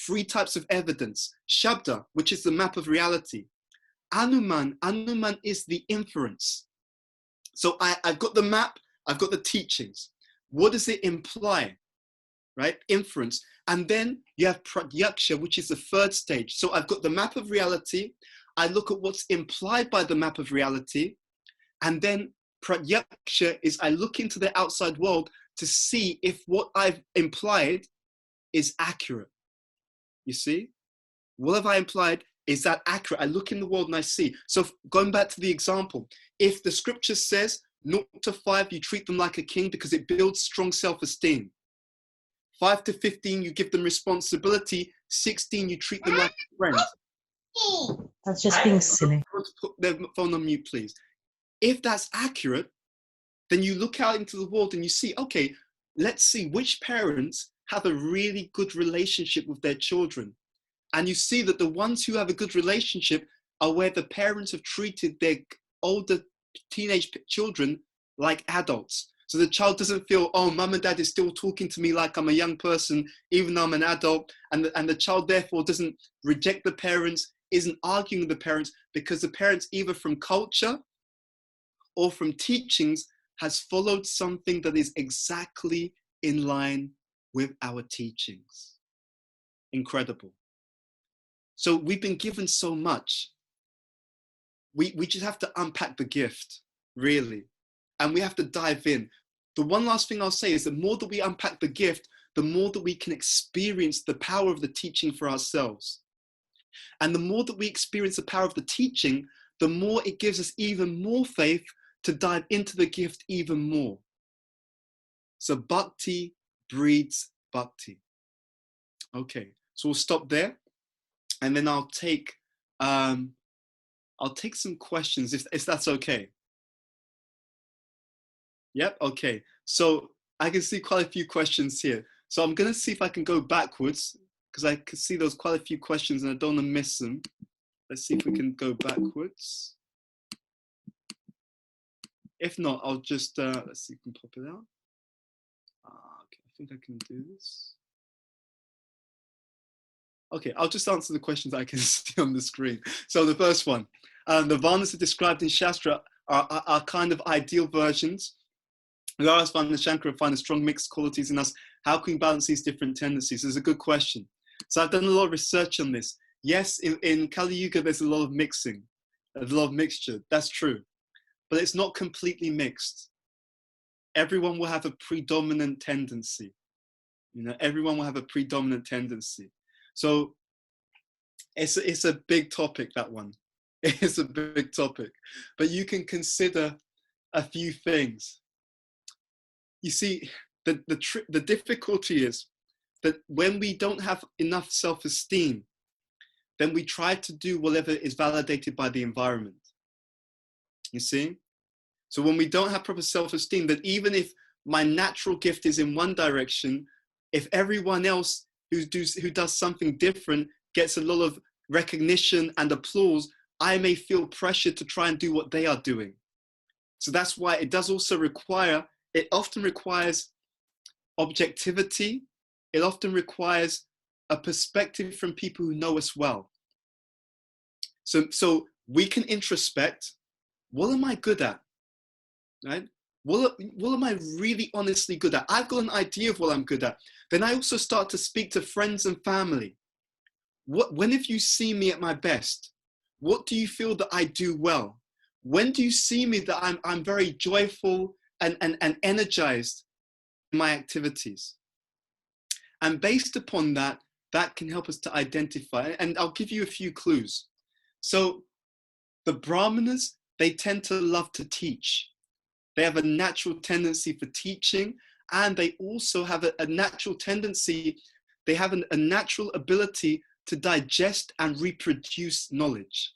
3 types of evidence. Shabda, which is the map of reality. Anuman is the inference. So I've got the map, I've got the teachings. What does it imply? Right? Inference. And then you have pratyaksha, which is the 3rd stage. So I've got the map of reality. I look at what's implied by the map of reality. And then pratyaksha is I look into the outside world to see if what I've implied is accurate. You see? What have I implied? Is that accurate? I look in the world and I see. So going back to the example, if the scripture says 0 to 5, you treat them like a king because it builds strong self-esteem. 5 to 15, you give them responsibility. 16, you treat them like a friend. That's just being silly. Put their phone on mute, please. If that's accurate, then you look out into the world and you see, okay, let's see which parents have a really good relationship with their children. And you see that the ones who have a good relationship are where the parents have treated their older teenage children like adults. So the child doesn't feel, oh, mum and dad is still talking to me like I'm a young person, even though I'm an adult. And the child therefore doesn't reject the parents, isn't arguing with the parents, because the parents, either from culture or from teachings, has followed something that is exactly in line with our teachings. Incredible. So we've been given so much. We just have to unpack the gift, really. And we have to dive in. The one last thing I'll say is the more that we unpack the gift, the more that we can experience the power of the teaching for ourselves. And the more that we experience the power of the teaching, the more it gives us even more faith to dive into the gift even more. So bhakti breeds bhakti. Okay, so we'll stop there. And then I'll take some questions if that's okay. Yep, okay. So I can see quite a few questions here. So I'm gonna see if I can go backwards because I can see there's quite a few questions and I don't want to miss them. Let's see if we can go backwards. If not, I'll just, let's see if we can pop it out. Okay, I think I can do this. Okay, I'll just answer the questions I can see on the screen. So the first one, the Varnas are described in Shastra are kind of ideal versions Shankara find the strong mixed qualities in us. How can we balance these different tendencies? It's a good question. So I've done a lot of research on this. Yes, in Kali Yuga, there's a lot of mixing, there's a lot of mixture. That's true. But it's not completely mixed. Everyone will have a predominant tendency. You know, everyone will have a predominant tendency. So it's a big topic, that one. It's a big topic. But you can consider a few things. You see, the difficulty is that when we don't have enough self-esteem, then we try to do whatever is validated by the environment. You see? So when we don't have proper self-esteem, that even if my natural gift is in one direction, if everyone else who does something different gets a lot of recognition and applause, I may feel pressure to try and do what they are doing. So that's why it does also require, it often requires objectivity. It often requires a perspective from people who know us well. So we can introspect, what am I good at? Right? What am I really honestly good at? I've got an idea of what I'm good at. Then I also start to speak to friends and family. When have you seen me at my best? What do you feel that I do well? When do you see me that I'm very joyful and energized in my activities? And based upon that, that can help us to identify. And I'll give you a few clues. So the Brahmanas, they tend to love to teach. They have a natural tendency for teaching, and they also have a natural tendency, they have a natural ability to digest and reproduce knowledge.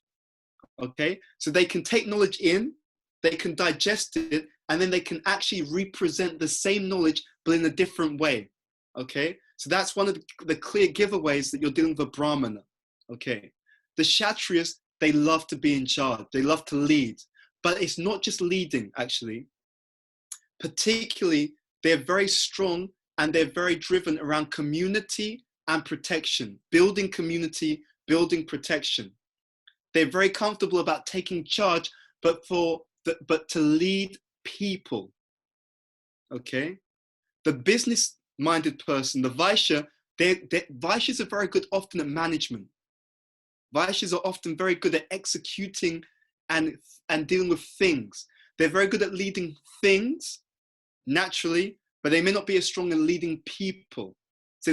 Okay, so they can take knowledge in, they can digest it, and then they can actually represent the same knowledge, but in a different way. Okay, so that's one of the clear giveaways that you're dealing with a Brahmana. Okay, the Kshatriyas, they love to be in charge, they love to lead, but it's not just leading, actually. Particularly, they're very strong and they're very driven around community and protection, building community, building protection. They're very comfortable about taking charge, but to lead people. Okay, the business-minded person, the Vaishya, Vaishyas are very good often at management. Vaishyas are often very good at executing and dealing with things. They're very good at leading things naturally, but they may not be as strong in leading people. So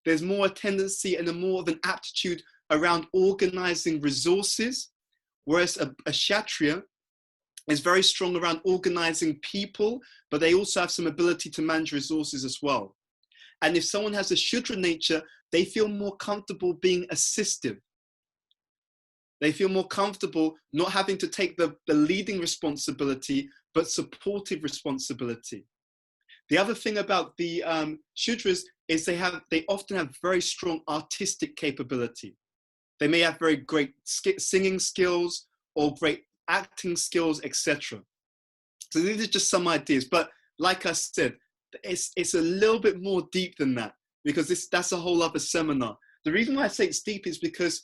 there's more a tendency and more of an aptitude around organizing resources, whereas a Kshatriya is very strong around organizing people, but they also have some ability to manage resources as well. And if someone has a Shudra nature, they feel more comfortable being assistive. They feel more comfortable not having to take the leading responsibility, but supportive responsibility. The other thing about the Shudras is they often have very strong artistic capability. They may have very great singing skills or great acting skills, etc. So these are just some ideas, but like I said, it's a little bit more deep than that, because that's a whole other seminar. The reason why I say it's deep is because,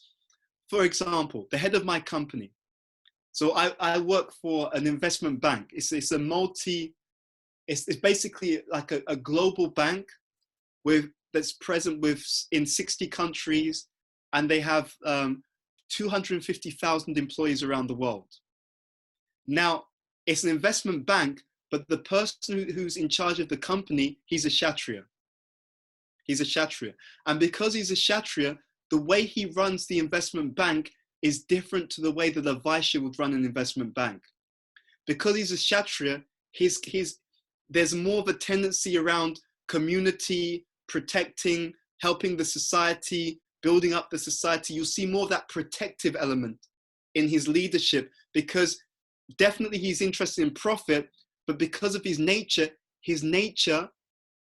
for example, the head of my company, so I work for an investment bank. It's basically like a global bank that's present in 60 countries, and they have 250,000 employees around the world. Now, it's an investment bank, but the person who's in charge of the company, he's a Kshatriya. He's a Kshatriya. And because he's a Kshatriya, the way he runs the investment bank is different to the way that a Vaishya would run an investment bank. Because he's a Kshatriya, there's more of a tendency around community, protecting, helping the society, building up the society. You'll see more of that protective element in his leadership, because definitely he's interested in profit, but because of his nature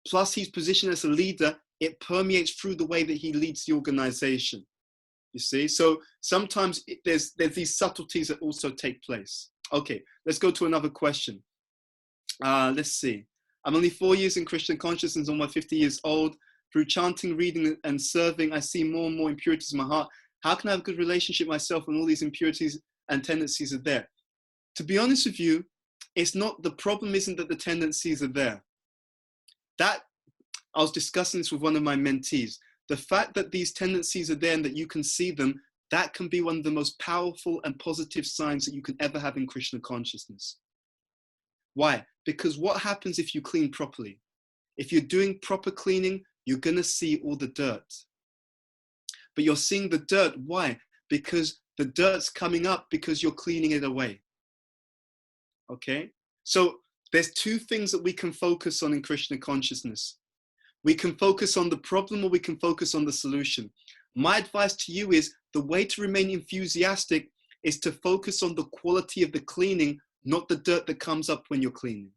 plus his position as a leader, it permeates through the way that he leads the organization. You see, so sometimes there's these subtleties that also take place. Okay, let's go to another question. Let's see. I'm only 4 years in Krishna consciousness, almost 50 years old. Through chanting, reading, and serving, I see more and more impurities in my heart. How can I have a good relationship myself when all these impurities and tendencies are there? To be honest with you, it's not, the problem isn't that the tendencies are there. That, I was discussing this with one of my mentees. The fact that these tendencies are there and that you can see them, that can be one of the most powerful and positive signs that you can ever have in Krishna consciousness. Why? Because what happens if you clean properly? If you're doing proper cleaning, you're going to see all the dirt. But you're seeing the dirt. Why? Because the dirt's coming up because you're cleaning it away. Okay? So there's two things that we can focus on in Krishna consciousness. We can focus on the problem or we can focus on the solution. My advice to you is the way to remain enthusiastic is to focus on the quality of the cleaning, not the dirt that comes up when you're cleaning.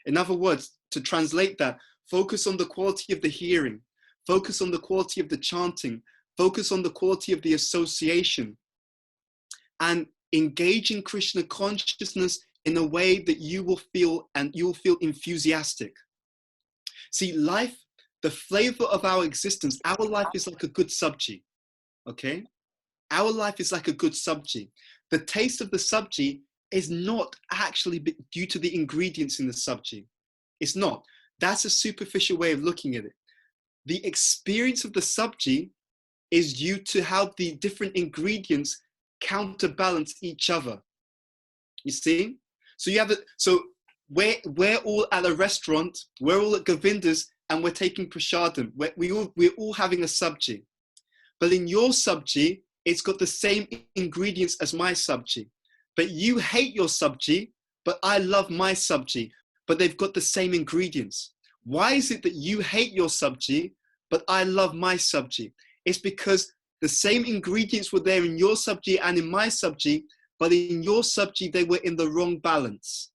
In other words, to translate that, focus on the quality of the hearing, focus on the quality of the chanting, focus on the quality of the association, and engage in Krishna consciousness in a way that you will feel, and you'll feel enthusiastic. See, life, the flavor of our existence, our life is like a good sabji, okay? Our life is like a good sabji. The taste of the sabji is not actually due to the ingredients in the sabji. It's not. That's a superficial way of looking at it. The experience of the sabji is due to how the different ingredients counterbalance each other. You see? So you have it. So we're all at a restaurant, we're all at Govinda's, and we're taking prasadam. We're all having a sabji. But in your sabji, it's got the same ingredients as my sabji. But you hate your sabji, but I love my sabji. But they've got the same ingredients. Why is it that you hate your sabji, but I love my sabji? It's because the same ingredients were there in your sabji and in my sabji, but in your sabji, they were in the wrong balance.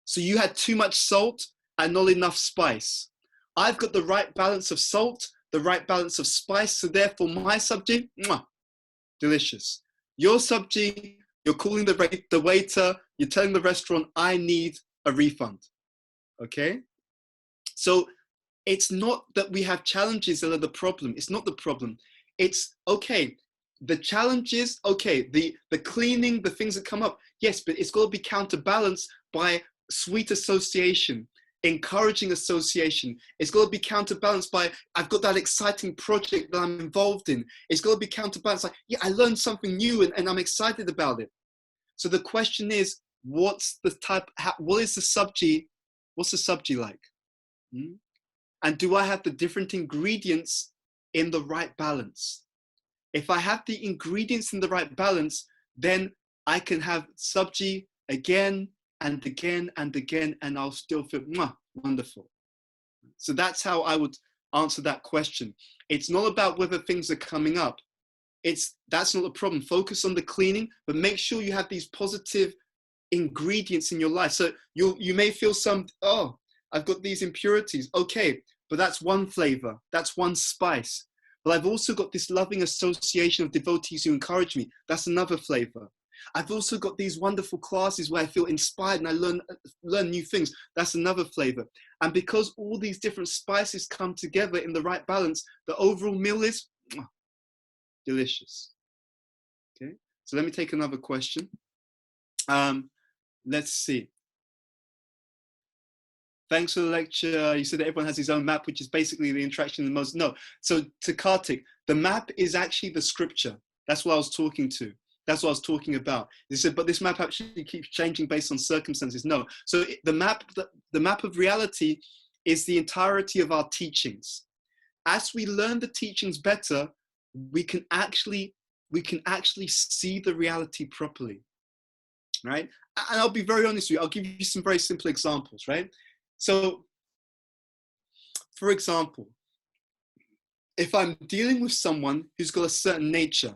So you had too much salt and not enough spice. I've got the right balance of salt, the right balance of spice. So therefore my sabji, mwah, delicious. Your sabji, you're calling the waiter, you're telling the restaurant, I need a refund. Okay? So it's not that we have challenges that are the problem. It's not the problem. It's, okay, the challenges, okay, the cleaning, the things that come up, yes, but it's got to be counterbalanced by sweet association, encouraging association. It's got to be counterbalanced by, I've got that exciting project that I'm involved in. It's got to be counterbalanced like, yeah, I learned something new and I'm excited about it. So the question is, what is the sabji, what's the sabji like? And do I have the different ingredients in the right balance? If I have the ingredients in the right balance, then I can have sabji again and again and again, and I'll still feel wonderful. So that's how I would answer that question. It's not about whether things are coming up. That's not the problem. Focus on the cleaning, but make sure you have these positive ingredients in your life. So you may feel I've got these impurities. Okay, but that's one flavor. That's one spice. But I've also got this loving association of devotees who encourage me. That's another flavor. I've also got these wonderful classes where I feel inspired and I learn new things. That's another flavor. And because all these different spices come together in the right balance, the overall meal is delicious. Okay, so let me take another question. Let's see. Thanks for the lecture. You said that everyone has his own map, which is basically the interaction in the most. No. So to Kartik, the map is actually the scripture. That's what I was talking to. That's what I was talking about. They said, but this map actually keeps changing based on circumstances. No. So the map of reality is the entirety of our teachings. As we learn the teachings better, we can actually see the reality properly, right? And I'll be very honest with you. I'll give you some very simple examples, right? So, for example, if I'm dealing with someone who's got a certain nature,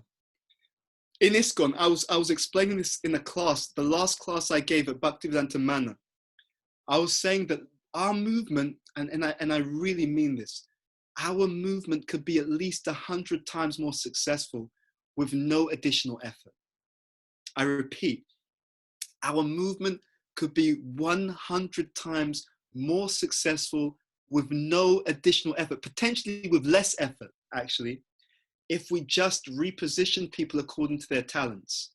in ISKCON, I was explaining this in a class, the last class I gave at Bhaktivendanta Swami. I was saying that our movement, and I really mean this, our movement could be at least 100 times more successful with no additional effort. I repeat, our movement could be 100 times more successful with no additional effort, potentially with less effort, actually, if we just reposition people according to their talents.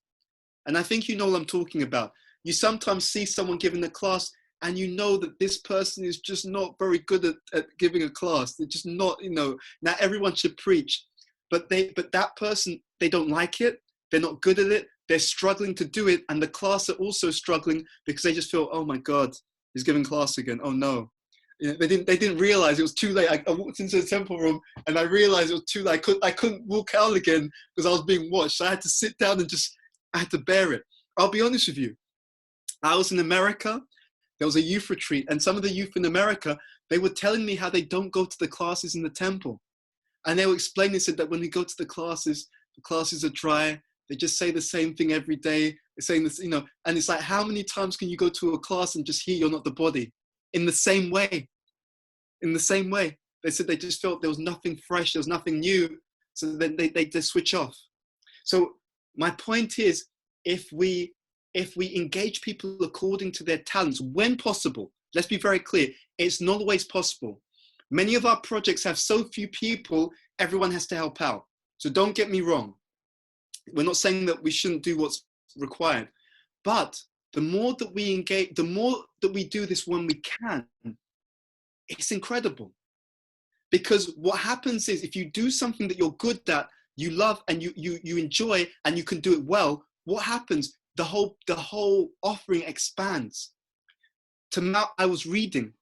And I think you know what I'm talking about. You sometimes see someone giving a class and you know that this person is just not very good at giving a class. They're just not, you know, now everyone should preach, but that person, they don't like it. They're not good at it. They're struggling to do it. And the class are also struggling because they just feel, oh my God, he's giving class again. Oh no. You know, they didn't realize it was too late. I walked into the temple room and I realized it was too late. I couldn't walk out again because I was being watched. So I had to sit down and I had to bear it. I'll be honest with you. I was in America. There was a youth retreat, and some of the youth in America, they were telling me how they don't go to the classes in the temple. And they were explaining, they said that when we go to the classes are dry. They just say the same thing every day. They're saying this, you know, and it's like, how many times can you go to a class and just hear you're not the body? In the same way. They said they just felt there was nothing fresh, there was nothing new. So then they just switch off. So my point is, if we engage people according to their talents, when possible, let's be very clear, it's not always possible. Many of our projects have so few people, everyone has to help out. So don't get me wrong. We're not saying that we shouldn't do what's required, but the more that we engage, the more that we do this when we can, it's incredible. Because what happens is, if you do something that you're good at, you love and you enjoy and you can do it well, what happens? The whole offering expands. I was reading,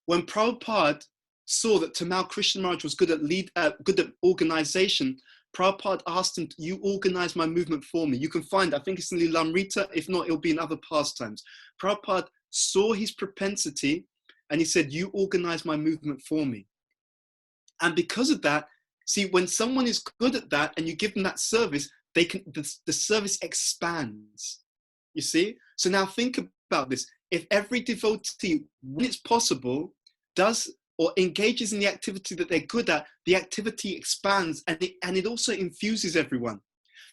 when Prabhupada saw that Tamal Krishna Maharaj was good at organization, Prabhupada asked him, you organize my movement for me. You can find, I think it's in Lilamrita, if not, it'll be in other pastimes. Prabhupada saw his propensity and he said, you organize my movement for me. And because of that, see, when someone is good at that and you give them that service, the service expands, you see? So now think about this. If every devotee, when it's possible, does or engages in the activity that they're good at, the activity expands and it also infuses everyone.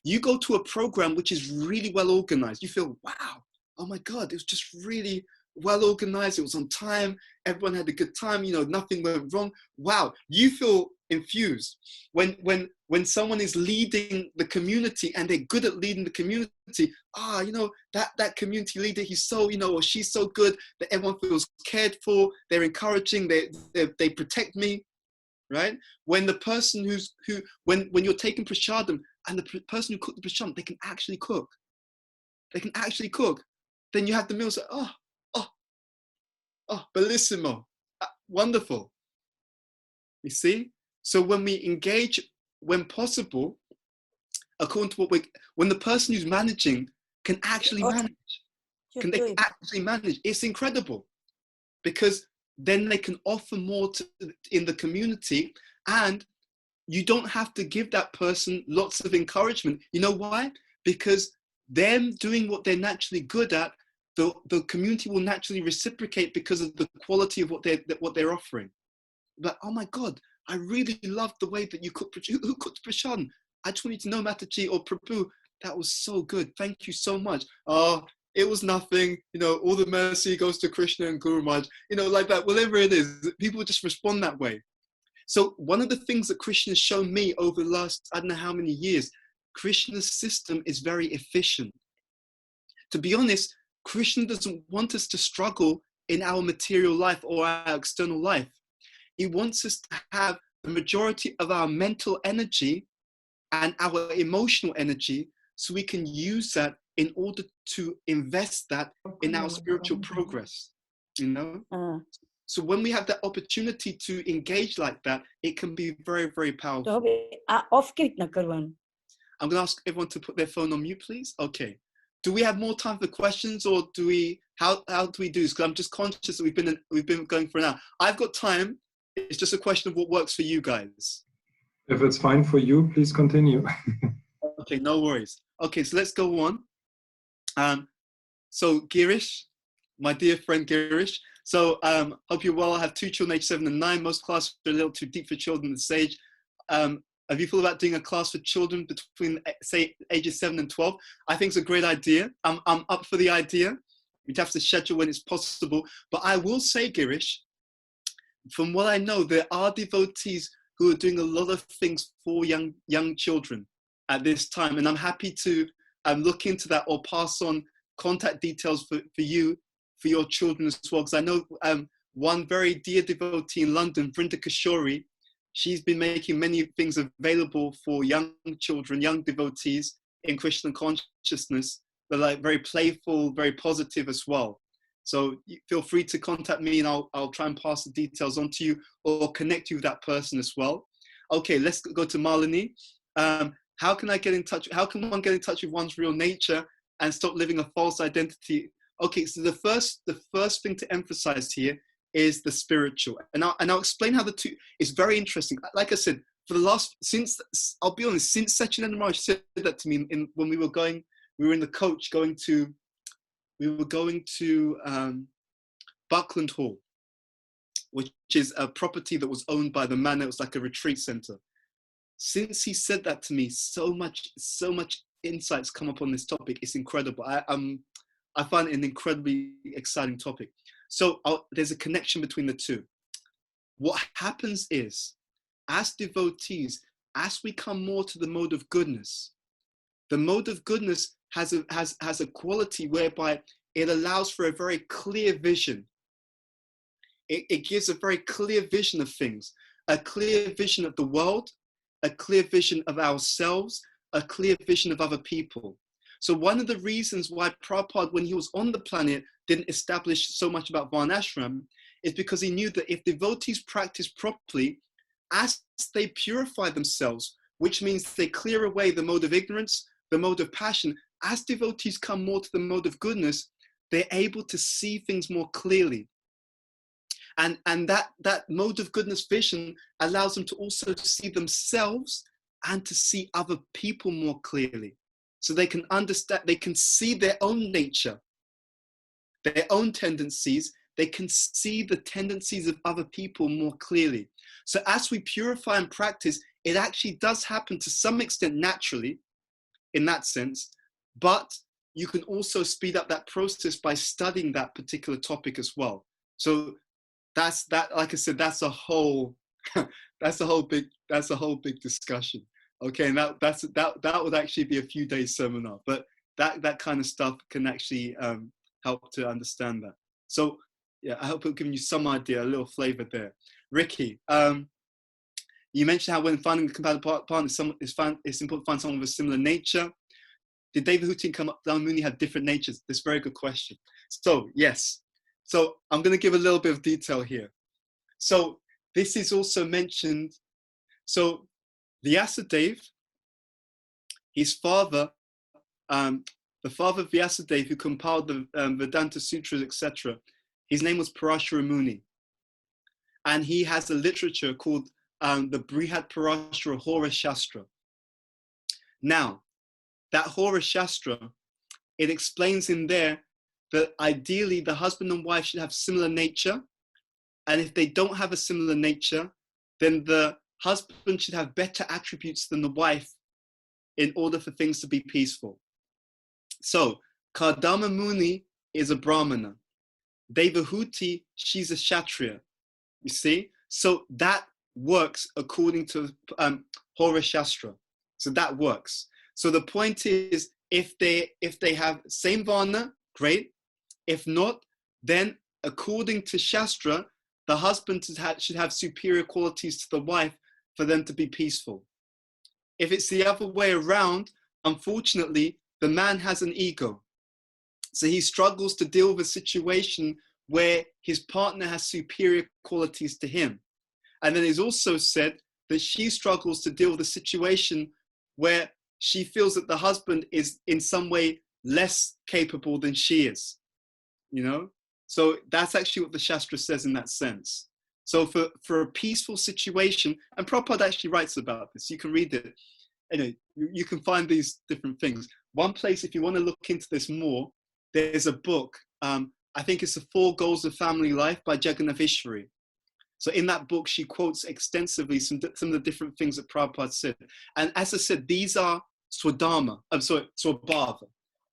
You go to a program which is really well organized, you feel, wow, oh my God, it was just really well organized, it was on time, everyone had a good time, you know, nothing went wrong. Wow, you feel infused. When someone is leading the community and they're good at leading the community, you know, that community leader, he's so, you know, or she's so good that everyone feels cared for, they're encouraging, they protect me, right? When the person when you're taking prasadam and the person who cooked the prasadam, they can actually cook, then you have the meal, say, bellissimo, wonderful. You see? So when we engage, when possible, according to when the person who's managing can actually manage, it's incredible. Because then they can offer more in the community, and you don't have to give that person lots of encouragement. You know why? Because them doing what they're naturally good at, the community will naturally reciprocate because of the quality of what they're offering. But oh my God, I really loved the way that you cooked. Who cooked prashan? I just wanted to know, Mataji or Prabhu, that was so good. Thank you so much. Oh, it was nothing. You know, all the mercy goes to Krishna and Guru Maharaj. You know, like that, whatever it is, people just respond that way. So one of the things that Krishna has shown me over the last, I don't know how many years, Krishna's system is very efficient. To be honest, Krishna doesn't want us to struggle in our material life or our external life. He wants us to have the majority of our mental energy and our emotional energy so we can use that in order to invest that in our spiritual progress, you know? So when we have that opportunity to engage like that, it can be very, very powerful. I'm going to ask everyone to put their phone on mute, please. Okay. Do we have more time for questions, or do we, how do we do this? Because I'm just conscious that we've been going for an hour. I've got time. It's just a question of what works for you guys. If it's fine for you, please continue. Okay, no worries. Okay, so let's go on. So Girish, my dear friend Girish. So hope you're well. I have 2 children, age 7 and 9. Most classes are a little too deep for children this age. Have you thought about doing a class for children between, say, ages 7 and 12? I think it's a great idea. I'm up for the idea. We'd have to schedule when it's possible. But I will say, Girish, from what I know, there are devotees who are doing a lot of things for young children at this time. And I'm happy to look into that or pass on contact details for you, for your children as well. Because I know one very dear devotee in London, Vrinda Kishori, she's been making many things available for young children, young devotees in Krishna consciousness. They're like very playful, very positive as well. So feel free to contact me, and I'll try and pass the details on to you or connect you with that person as well. Okay, let's go to Malini. How can I get in touch? How can one get in touch with one's real nature and stop living a false identity? Okay, so the first thing to emphasize here is the spiritual, and I'll explain how the two. It's very interesting. Like I said, for the last I'll be honest, since Satchidananda Maharaj said that to me when we were in the coach going to Buckland Hall, which is a property that was owned by the man. It was like a retreat center. Since he said that to me, so much insights come up on this topic. It's incredible. I find it an incredibly exciting topic. So there's a connection between the two. What happens is, as devotees, as we come more to the mode of goodness, the mode of goodness has a quality whereby it allows for a very clear vision. It gives a very clear vision of things, a clear vision of the world, a clear vision of ourselves, a clear vision of other people. So one of the reasons why Prabhupada, when he was on the planet, didn't establish so much about Varnashram is because he knew that if devotees practice properly, as they purify themselves, which means they clear away the mode of ignorance, the mode of passion, as devotees come more to the mode of goodness, they're able to see things more clearly. And that mode of goodness vision allows them to also see themselves and to see other people more clearly. So they can understand, they can see their own nature, their own tendencies. They can see the tendencies of other people more clearly. So as we purify and practice, it actually does happen to some extent naturally, in that sense, but you can also speed up that process by studying that particular topic as well. So that's that. Like I said, that's a whole big discussion. Okay, and that would actually be a few days seminar. But that kind of stuff can actually help to understand that. So yeah, I hope it's given you some idea, a little flavor there. Ricky, you mentioned how when finding a compatible partner, it's important to find someone with a similar nature. Did David Hutin come up, Muni had different natures? This is a very good question. So yes. So I'm going to give a little bit of detail here. So this is also mentioned. So Vyasadeva, his father, the father of Vyasadeva, who compiled the Vedanta Sutras, etc., his name was Parashara Muni. And he has a literature called the Brihat Parashara Hora Shastra. Now, that Hora Shastra, it explains in there that ideally the husband and wife should have similar nature. And if they don't have a similar nature, then the husband should have better attributes than the wife in order for things to be peaceful. So Kardama Muni is a Brahmana. Devahuti, she's a Kshatriya. You see? So that works according to Hora Shastra. So that works. So the point is, if they have same Varna, great. If not, then according to Shastra, the husband should have superior qualities to the wife for them to be peaceful. If it's the other way around, unfortunately, the man has an ego. So he struggles to deal with a situation where his partner has superior qualities to him. And then it's also said that she struggles to deal with a situation where she feels that the husband is in some way less capable than she is, you know? So that's actually what the Shastra says in that sense. So for a peaceful situation, and Prabhupada actually writes about this, you can read it. Anyway, you can find these different things. One place, if you want to look into this more, there's a book, I think it's The 4 Goals of Family Life by Jagannatha. So in that book, she quotes extensively some of the different things that Prabhupada said. And as I said, these are Swadharma, Swabhava.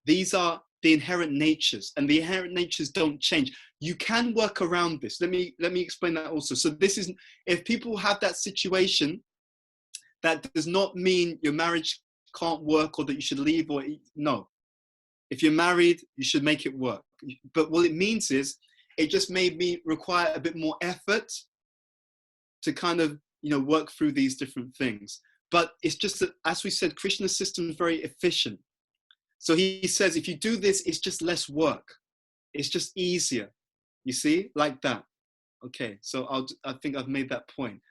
These are the inherent natures, and the inherent natures don't change. You can work around this. Let me explain that also. So this is, if people have that situation, that does not mean your marriage can't work or that you should leave, or no. If you're married, you should make it work. But what it means is, it just made me require a bit more effort to kind of, work through these different things. But it's just that, as we said, Krishna's system is very efficient. So he says, if you do this, it's just less work. It's just easier. You see, like that. Okay, so I think I've made that point.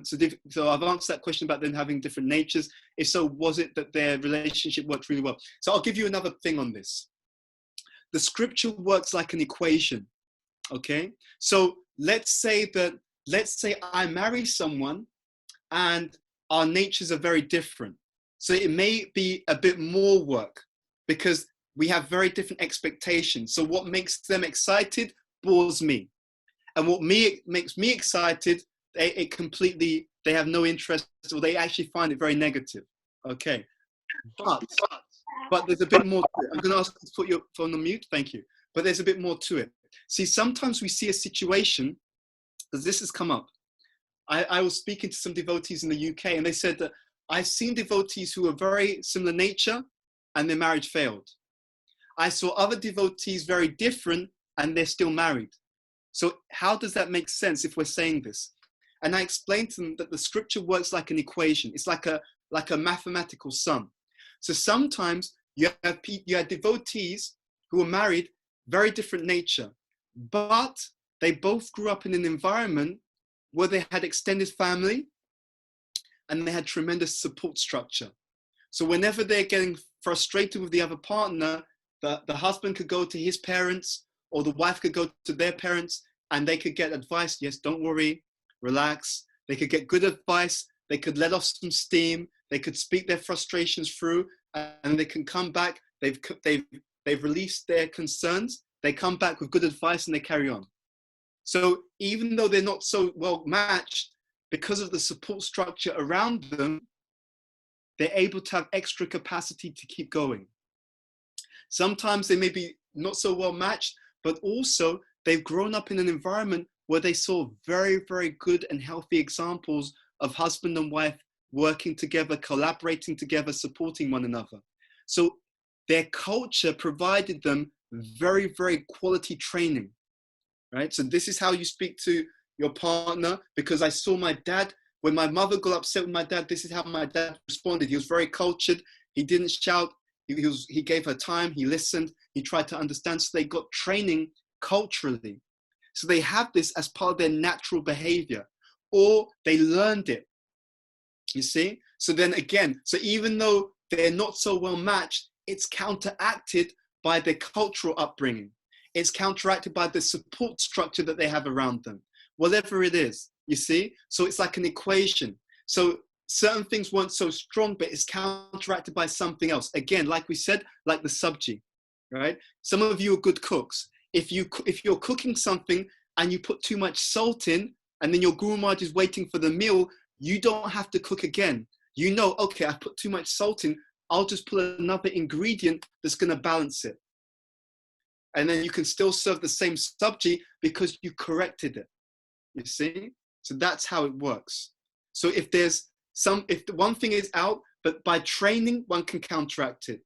So I've answered that question about them having different natures. If so, was it that their relationship worked really well? So I'll give you another thing on this. The scripture works like an equation. Okay, so let's say I marry someone and our natures are very different. So it may be a bit more work because we have very different expectations. So what makes them excited bores me. And what makes me excited, they have no interest, or they actually find it very negative. Okay, but there's a bit more to it. I'm going to ask you to put your phone on mute. Thank you. But there's a bit more to it. See, sometimes we see a situation, because this has come up. I was speaking to some devotees in the UK, and they said that I've seen devotees who are very similar nature and their marriage failed. I saw other devotees very different and they're still married. So how does that make sense if we're saying this? And I explained to them that the scripture works like an equation. It's like a mathematical sum. So sometimes you have devotees who are married, very different nature, but they both grew up in an environment where they had extended family and they had tremendous support structure. So whenever they're getting frustrated with the other partner, the husband could go to his parents, or the wife could go to their parents, and they could get advice. Yes, don't worry, relax. They could get good advice. They could let off some steam. They could speak their frustrations through, and they can come back. They've released their concerns. They come back with good advice and they carry on. So even though they're not so well matched, because of the support structure around them, they're able to have extra capacity to keep going. Sometimes they may be not so well matched, but also they've grown up in an environment where they saw very, very good and healthy examples of husband and wife working together, collaborating together, supporting one another. So their culture provided them very, very quality training, right? So this is how you speak to your partner, because I saw my dad, when my mother got upset with my dad, this is how my dad responded. He was very cultured. He didn't shout. He gave her time. He listened. He tried to understand. So they got training culturally. So they have this as part of their natural behavior, or they learned it, you see? So then again, so even though they're not so well matched, it's counteracted by their cultural upbringing. It's counteracted by the support structure that they have around them, whatever it is, you see? So it's like an equation. So certain things weren't so strong, but it's counteracted by something else. Again, like we said, like the sabji, right? Some of you are good cooks. If you're cooking something and you put too much salt in, and then your Guru Maharaj is waiting for the meal, you don't have to cook again. You know, okay, I put too much salt in, I'll just put another ingredient that's going to balance it. And then you can still serve the same sabji because you corrected it, you see? So that's how it works. So if the one thing is out, but by training, one can counteract it.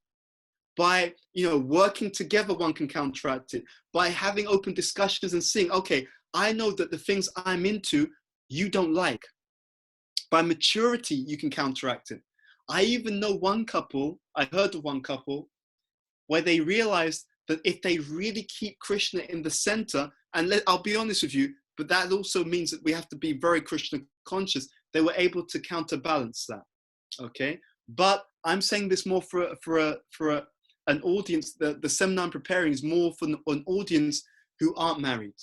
By, working together, one can counteract it. By having open discussions and seeing, okay, I know that the things I'm into, you don't like. By maturity, you can counteract it. I even know I heard of one couple, where they realized that if they really keep Krishna in the center, and I'll be honest with you, but that also means that we have to be very Krishna conscious, they were able to counterbalance that, okay? But I'm saying this more for an audience. The seminar I'm preparing is more for an audience who aren't married.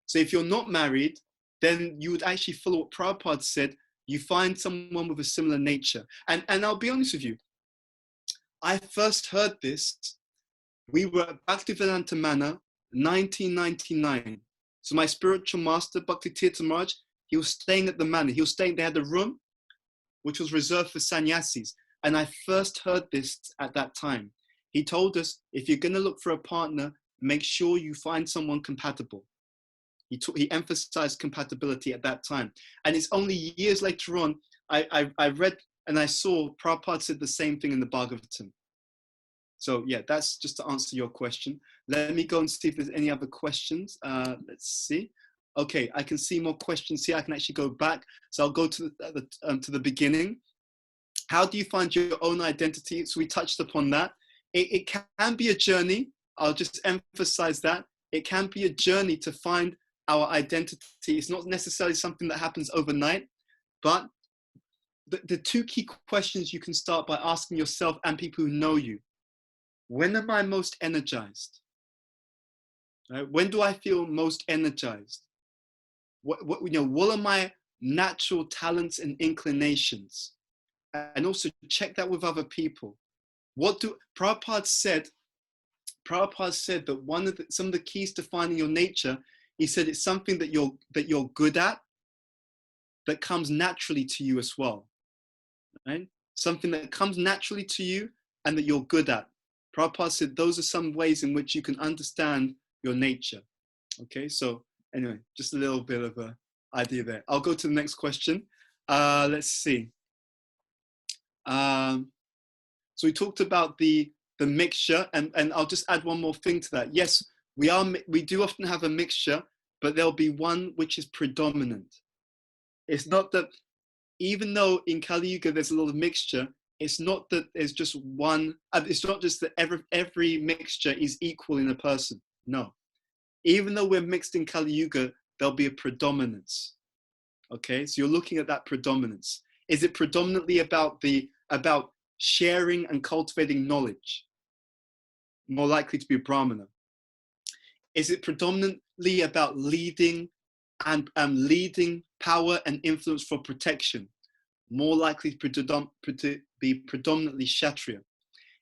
So if you're not married, then you would actually follow what Prabhupada said. You find someone with a similar nature. And I'll be honest with you, I first heard this, we were at Bhaktivendanta Manor, 1999. So my spiritual master, Bhaktivendanta Maharaj, he was staying at the manor. They had a room which was reserved for sannyasis. And I first heard this at that time. He told us, if you're going to look for a partner, make sure you find someone compatible. He emphasized compatibility at that time. And it's only years later on, I read and I saw Prabhupada said the same thing in the Bhagavatam. So yeah, that's just to answer your question. Let me go and see if there's any other questions. Let's see. Okay, I can see more questions here. I can actually go back. So I'll go to the beginning. How do you find your own identity? So we touched upon that. It can be a journey. I'll just emphasize that. It can be a journey to find our identity. It's not necessarily something that happens overnight, but the two key questions you can start by asking yourself and people who know you. When am I most energized? Right? When do I feel most energized? What are my natural talents and inclinations? And also check that with other people. Prabhupada said that some of the keys to finding your nature, he said it's something that you're good at, that comes naturally to you as well. Right? Something that comes naturally to you and that you're good at. Prabhupada said those are some ways in which you can understand your nature. Okay, so anyway, just a little bit of an idea there. I'll go to the next question. Let's see. So we talked about the mixture, and I'll just add one more thing to that. Yes, we do often have a mixture, but there'll be one which is predominant. It's not that, even though in Kali Yuga there's a lot of mixture, it's not that there's just one, it's not just that every mixture is equal in a person. No. Even though we're mixed in Kali Yuga, there'll be a predominance. Okay, so you're looking at that predominance. Is it predominantly about sharing and cultivating knowledge? More likely to be a Brahmana. Is it predominantly about leading and leading power and influence for protection? More likely to be predominantly Kshatriya.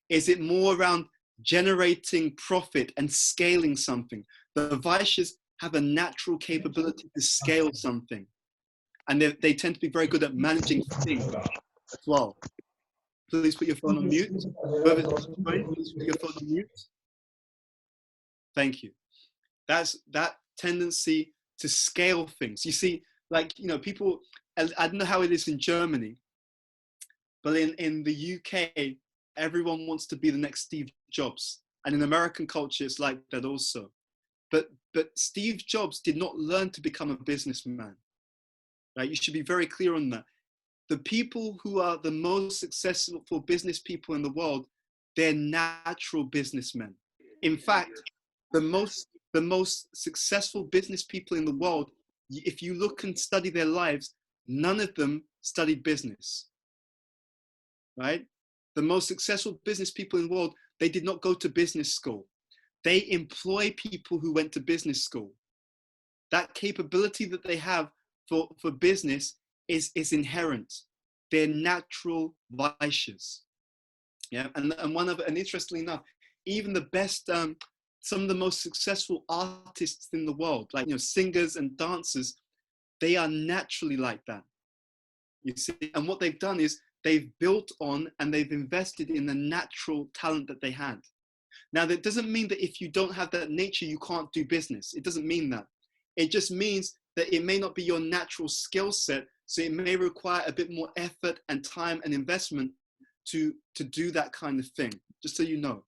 Is it more around generating profit and scaling something? The Vaishyas have a natural capability to scale something, and they tend to be very good at managing things as well. Please put your phone on mute. Whoever's joined, please put your phone on mute. Thank you. That's that tendency to scale things. You see, people, I don't know how it is in Germany, but in the UK, everyone wants to be the next Steve Jobs. And in American culture, it's like that also. But Steve Jobs did not learn to become a businessman. Right? You should be very clear on that. The people who are the most successful business people in the world, they're natural businessmen. In fact, the most successful business people in the world, if you look and study their lives, none of them studied business. Right? The most successful business people in the world, they did not go to business school. They employ people who went to business school. That capability that they have for business is inherent. They're natural Vaishyas. Yeah, and interestingly enough, even the best, some of the most successful artists in the world, like singers and dancers, they are naturally like that. You see, and what they've done is they've built on and they've invested in the natural talent that they had. Now, that doesn't mean that if you don't have that nature, you can't do business. It doesn't mean that. It just means that it may not be your natural skill set, so it may require a bit more effort and time and investment to do that kind of thing, just so you know.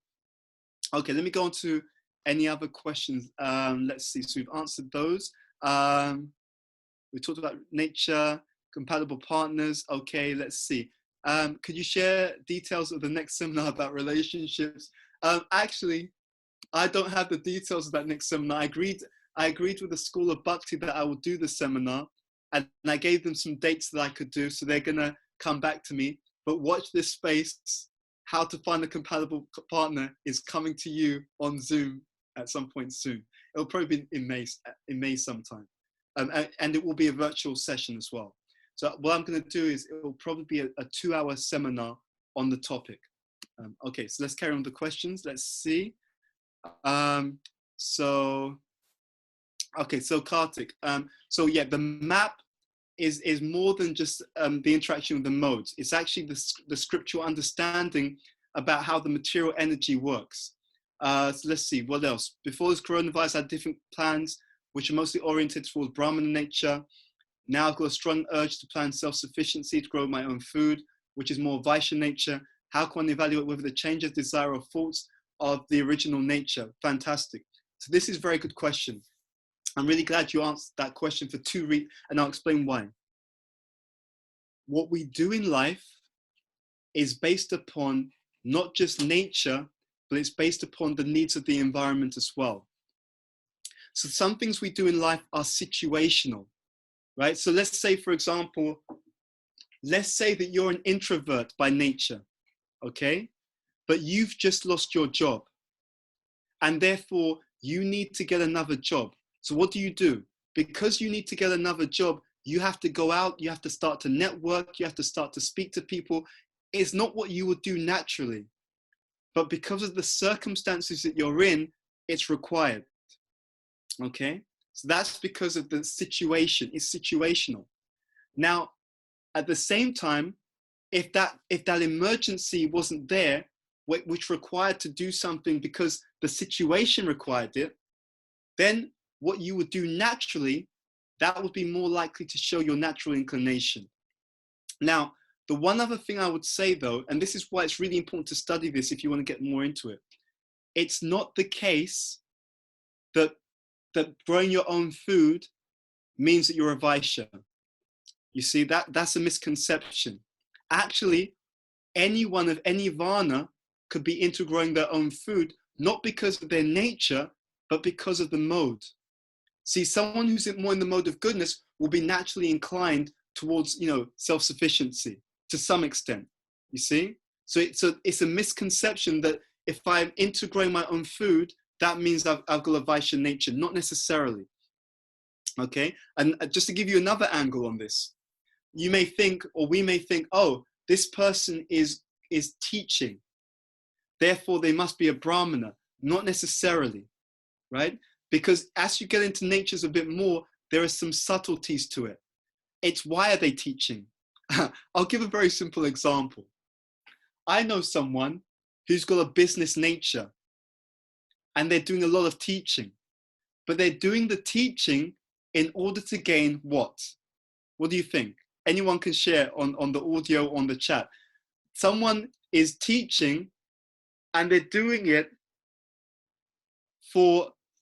Okay, let me go on to any other questions. Let's see, so we've answered those. We talked about nature, compatible partners. Okay, let's see. Could you share details of the next seminar about relationships? Actually, I don't have the details of that next seminar. I agreed with the School of Bhakti that I will do the seminar, and I gave them some dates that I could do, so they're gonna come back to me. But watch this space. How to find a compatible partner is coming to you on Zoom at some point soon. It'll probably be in May sometime, and it will be a virtual session as well. So what I'm going to do is it will probably be a 2-hour seminar on the topic. Okay, so let's carry on with the questions. Let's see. So Kartik. So yeah, the map is more than just the interaction with the modes. It's actually the scriptural understanding about how the material energy works. So let's see, what else? Before this coronavirus, I had different plans, which are mostly oriented towards Brahmana nature. Now I've got a strong urge to plan self-sufficiency, to grow my own food. which is more Vaishya nature? How can one evaluate whether the changes, desire, or thoughts of the original nature? Fantastic. So this is a very good question. I'm really glad you answered that question for two reasons, and I'll explain why. What we do in life is based upon not just nature, but it's based upon the needs of the environment as well. So some things we do in life are situational, right? So let's say, for example, let's say that you're an introvert by nature, okay? But you've just lost your job, and therefore you need to get another job. So what do? Because you need to get another job, you have to go out, you have to start to network, you have to start to speak to people. It's not what you would do naturally, but because of the circumstances that you're in, it's required, okay? So that's because of the situation. It's situational. Now, at the same time, if that emergency wasn't there, which required to do something because the situation required it, then what you would do naturally, that would be more likely to show your natural inclination. Now, the one other thing I would say though, and this is why it's really important to study this if you want to get more into it, it's not the case that growing your own food means that you're a Vaishya. You see, that's a misconception. Actually, anyone of any Varna could be into growing their own food, not because of their nature, but because of the mode. See, someone who's more in the mode of goodness will be naturally inclined towards, self-sufficiency to some extent, you see? So it's a misconception that if I'm into growing my own food, that means I've got a Vaishya nature. Not necessarily, okay? And just to give you another angle on this, you may think, or we may think, oh, this person is teaching, therefore they must be a Brahmana. Not necessarily, right? Because as you get into natures a bit more, there are some subtleties to it. It's why are they teaching? I'll give a very simple example. I know someone who's got a business nature and they're doing a lot of teaching, but they're doing the teaching in order to gain what? What do you think? Anyone can share on the audio, on the chat. Someone is teaching and they're doing it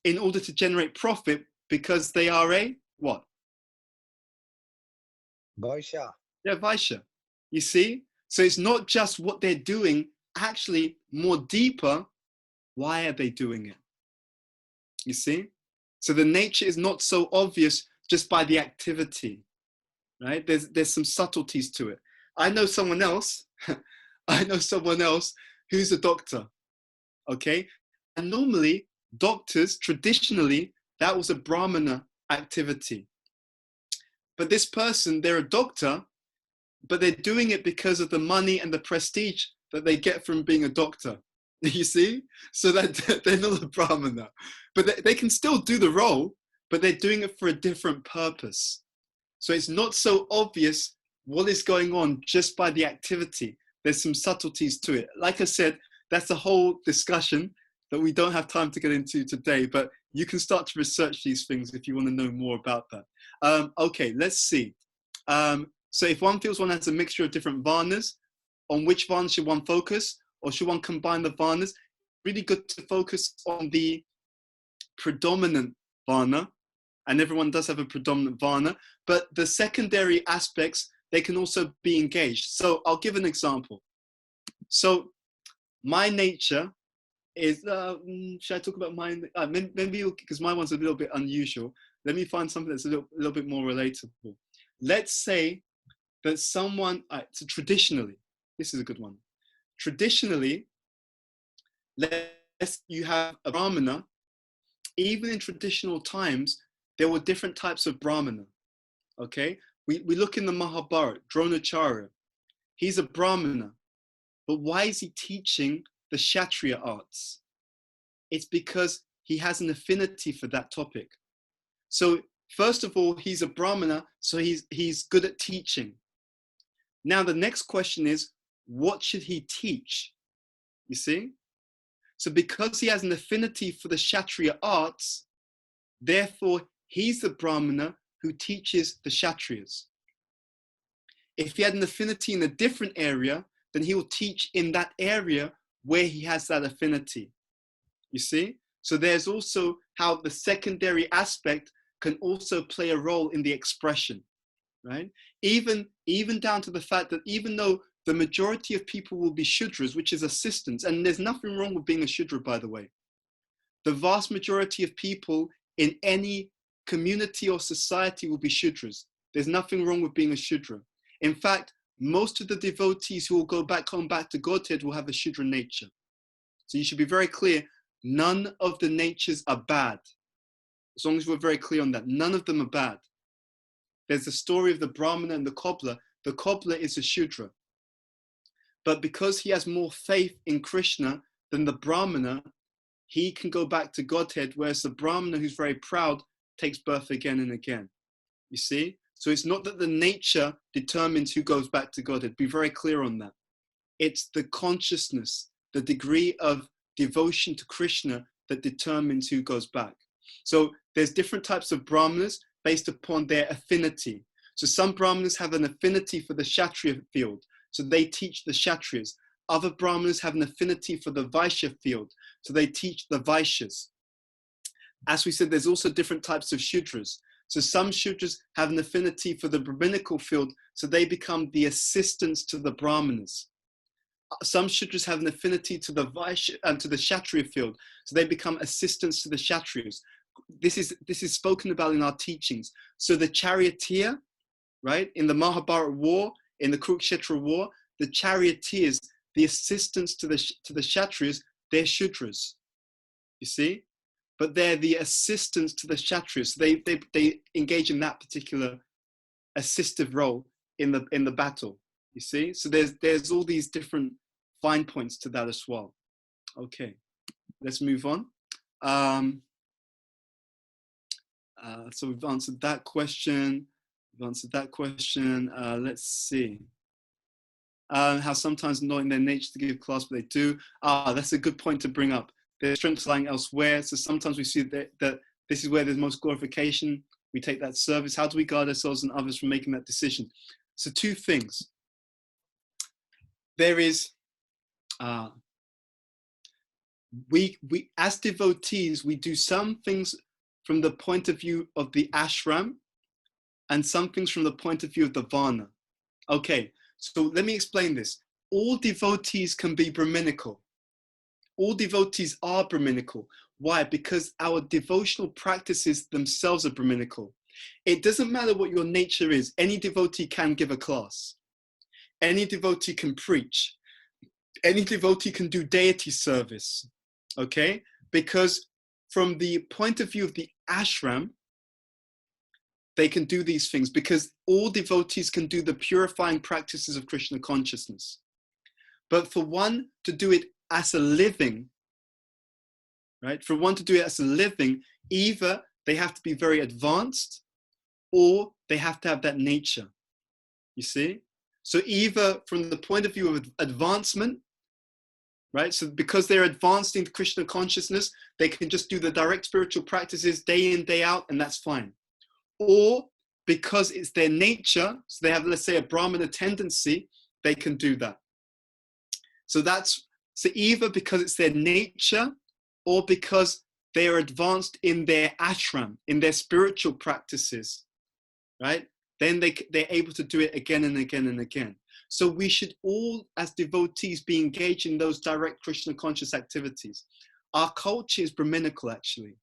in order to generate profit because they are a what? Vaishya. They're Vaishya. You see? So it's not just what they're doing, actually more deeper, why are they doing it? You see? So the nature is not so obvious just by the activity, right? There's some subtleties to it. I know someone else who's a doctor, okay? And normally, doctors, traditionally, that was a Brahmana activity. But this person, they're a doctor, but they're doing it because of the money and the prestige that they get from being a doctor. You see? So that they're not a Brahmana. But they can still do the role, but they're doing it for a different purpose. So it's not so obvious what is going on just by the activity. There's some subtleties to it. Like I said, that's a whole discussion that we don't have time to get into today, but you can start to research these things if you want to know more about that. Okay, let's see. So if one feels one has a mixture of different varnas, on which varna should one focus? Or should one combine the varnas? Really good to focus on the predominant varna, and everyone does have a predominant varna, but the secondary aspects, they can also be engaged. So I'll give an example. So my nature is, should I talk about mine? Maybe because my one's a little bit unusual. Let me find something that's a little bit more relatable. Let's say that someone, so traditionally, this is a good one. Traditionally, you have a Brahmana. Even in traditional times, there were different types of Brahmana, okay? We look in the Mahabharata, Dronacharya. He's a Brahmana, but why is he teaching the Kshatriya arts? It's because he has an affinity for that topic. So first of all, he's a Brahmana, so he's good at teaching. Now the next question is, what should he teach? You see? So because he has an affinity for the Kshatriya arts, therefore he's the Brahmana who teaches the Kshatriyas. If he had an affinity in a different area, then he will teach in that area where he has that affinity. You see? So there's also how the secondary aspect can also play a role in the expression, right? Even down to the fact that even though the majority of people will be Shudras, which is assistants, and there's nothing wrong with being a Shudra, by the way. The vast majority of people in any community or society will be Shudras. There's nothing wrong with being a Shudra. In fact, most of the devotees who will go back home, back to Godhead, will have a Shudra nature. So you should be very clear, none of the natures are bad. As long as we're very clear on that, none of them are bad. There's the story of the Brahmana and the cobbler. The cobbler is a Shudra. But because he has more faith in Krishna than the Brahmana, he can go back to Godhead, whereas the Brahmana, who's very proud, takes birth again and again. You see? So it's not that the nature determines who goes back to Godhead. Be very clear on that. It's the consciousness, the degree of devotion to Krishna that determines who goes back. So there's different types of Brahmanas based upon their affinity. So some Brahmanas have an affinity for the Kshatriya field. So they teach the Kshatriyas. Other Brahmanas have an affinity for the Vaishya field. So they teach the Vaishyas. As we said, there's also different types of Shudras. So some Shudras have an affinity for the Brahminical field. So they become the assistants to the Brahmanas. Some Shudras have an affinity to the Vaishya and to the Kshatriya field. So they become assistants to the Kshatriyas. This is spoken about in our teachings. So the charioteer, right, in the Mahabharata war, in the Kurukshetra war, the charioteers, the assistants to the Kshatriyas, they're Shudras, you see? But they're the assistants to the Kshatriyas. So they engage in that particular assistive role in the battle, you see? So there's all these different fine points to that as well. Okay, let's move on. So we've answered that question. Let's see. How sometimes not in their nature to give class, but they do. That's a good point to bring up. Their strengths lying elsewhere. So sometimes we see that this is where there's most glorification. We take that service. How do we guard ourselves and others from making that decision? So two things. There is, we as devotees, we do some things from the point of view of the ashram and some things from the point of view of the varna. Okay, so let me explain this. All devotees can be Brahminical. All devotees are Brahminical. Why? Because our devotional practices themselves are Brahminical. It doesn't matter what your nature is. Any devotee can give a class. Any devotee can preach. Any devotee can do deity service. Okay? Because from the point of view of the ashram, they can do these things because all devotees can do the purifying practices of Krishna consciousness. But for one to do it as a living, right? For one to do it as a living, either they have to be very advanced or they have to have that nature, you see? So either from the point of view of advancement, right? So because they're advanced in Krishna consciousness, they can just do the direct spiritual practices day in, day out, and that's fine. Or because it's their nature, so they have, let's say, a Brahmana tendency, they can do that. So either because it's their nature or because they are advanced in their ashram, in their spiritual practices, right? Then they're able to do it again and again and again. So we should all, as devotees, be engaged in those direct Krishna conscious activities. Our culture is Brahminical, actually.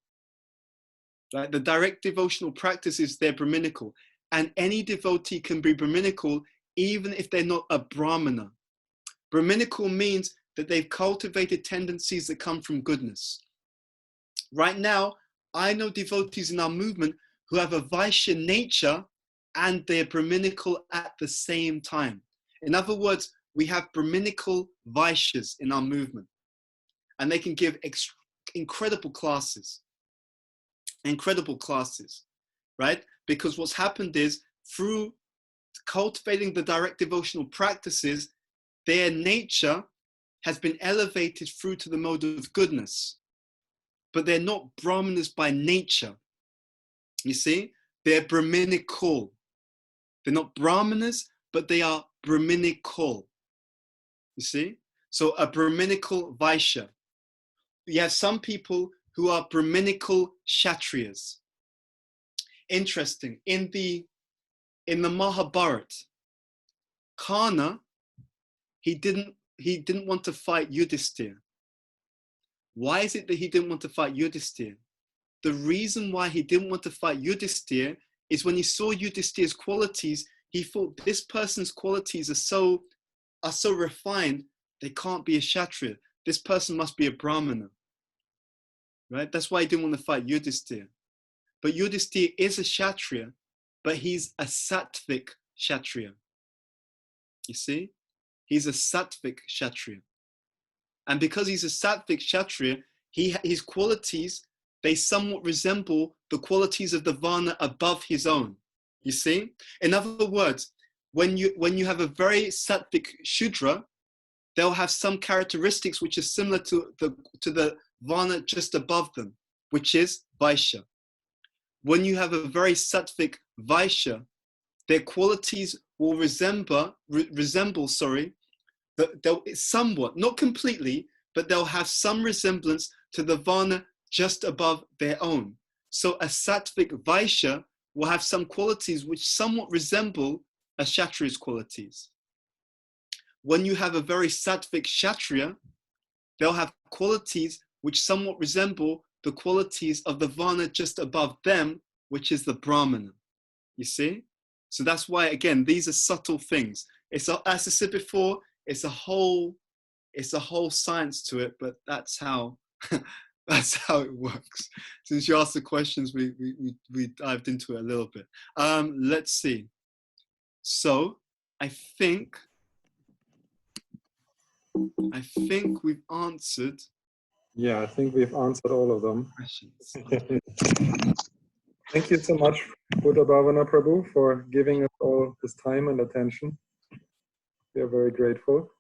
Right? The direct devotional practices, they're Brahminical. And any devotee can be Brahminical even if they're not a Brahmana. Brahminical means that they've cultivated tendencies that come from goodness. Right now, I know devotees in our movement who have a Vaishya nature and they're Brahminical at the same time. In other words, we have Brahminical Vaishyas in our movement. And they can give incredible classes. Incredible classes, right? Because what's happened is through cultivating the direct devotional practices, their nature has been elevated through to the mode of goodness. But they're not Brahmanas by nature. You see? They're Brahminical. They're not Brahmanas, but they are Brahminical. You see? So a Brahminical Vaishya. You have some people who are Brahminical Kshatriyas. Interesting. In the Mahabharata, Karna, he didn't want to fight Yudhisthira. Why is it that he didn't want to fight Yudhisthira? The reason why he didn't want to fight Yudhisthira is when he saw Yudhisthira's qualities, he thought this person's qualities are so refined, they can't be a Kshatriya. This person must be a Brahmana. Right? That's why he didn't want to fight Yudhisthira. But Yudhisthira is a Kshatriya, but he's a Sattvic Kshatriya. You see? He's a Sattvic Kshatriya. And because he's a Sattvic Kshatriya, his qualities, they somewhat resemble the qualities of the Varna above his own. You see? In other words, when you have a very Sattvic Shudra, they'll have some characteristics which are similar to the Varna just above them, which is Vaishya. When you have a very Sattvic Vaishya, their qualities will resemble, they'll somewhat, not completely, but they'll have some resemblance to the Varna just above their own. So a Sattvic Vaishya will have some qualities which somewhat resemble a Kshatriya's qualities. When you have a very Sattvic Kshatriya, they'll have qualities which somewhat resemble the qualities of the Varna just above them, which is the Brahmana. You see? So that's why, again, these are subtle things. As I said before, it's a whole science to it, but that's how that's how it works. Since you asked the questions, we dived into it a little bit. Let's see. So I think we've answered. Yeah, I think we've answered all of them. Questions. Thank you so much, Bhuta Bhavana Prabhu, for giving us all this time and attention. We are very grateful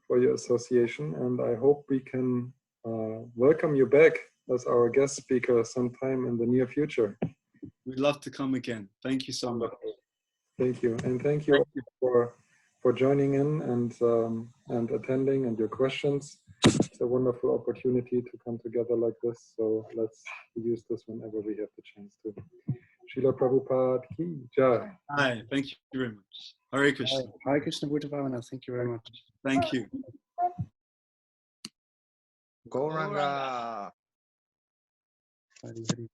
for your association, and I hope we can welcome you back as our guest speaker sometime in the near future. We'd love to come again. Thank you so much. Thank you, and thank you for joining in and attending, and your questions. It's a wonderful opportunity to come together like this, so let's use this whenever we have the chance to. Srila Prabhupada ki jai. Hi, thank you very much. Hare Krishna. Hare Krishna, Bhuta Bhavana. Thank you very much. Thank you. Gauranga. Hari Hari.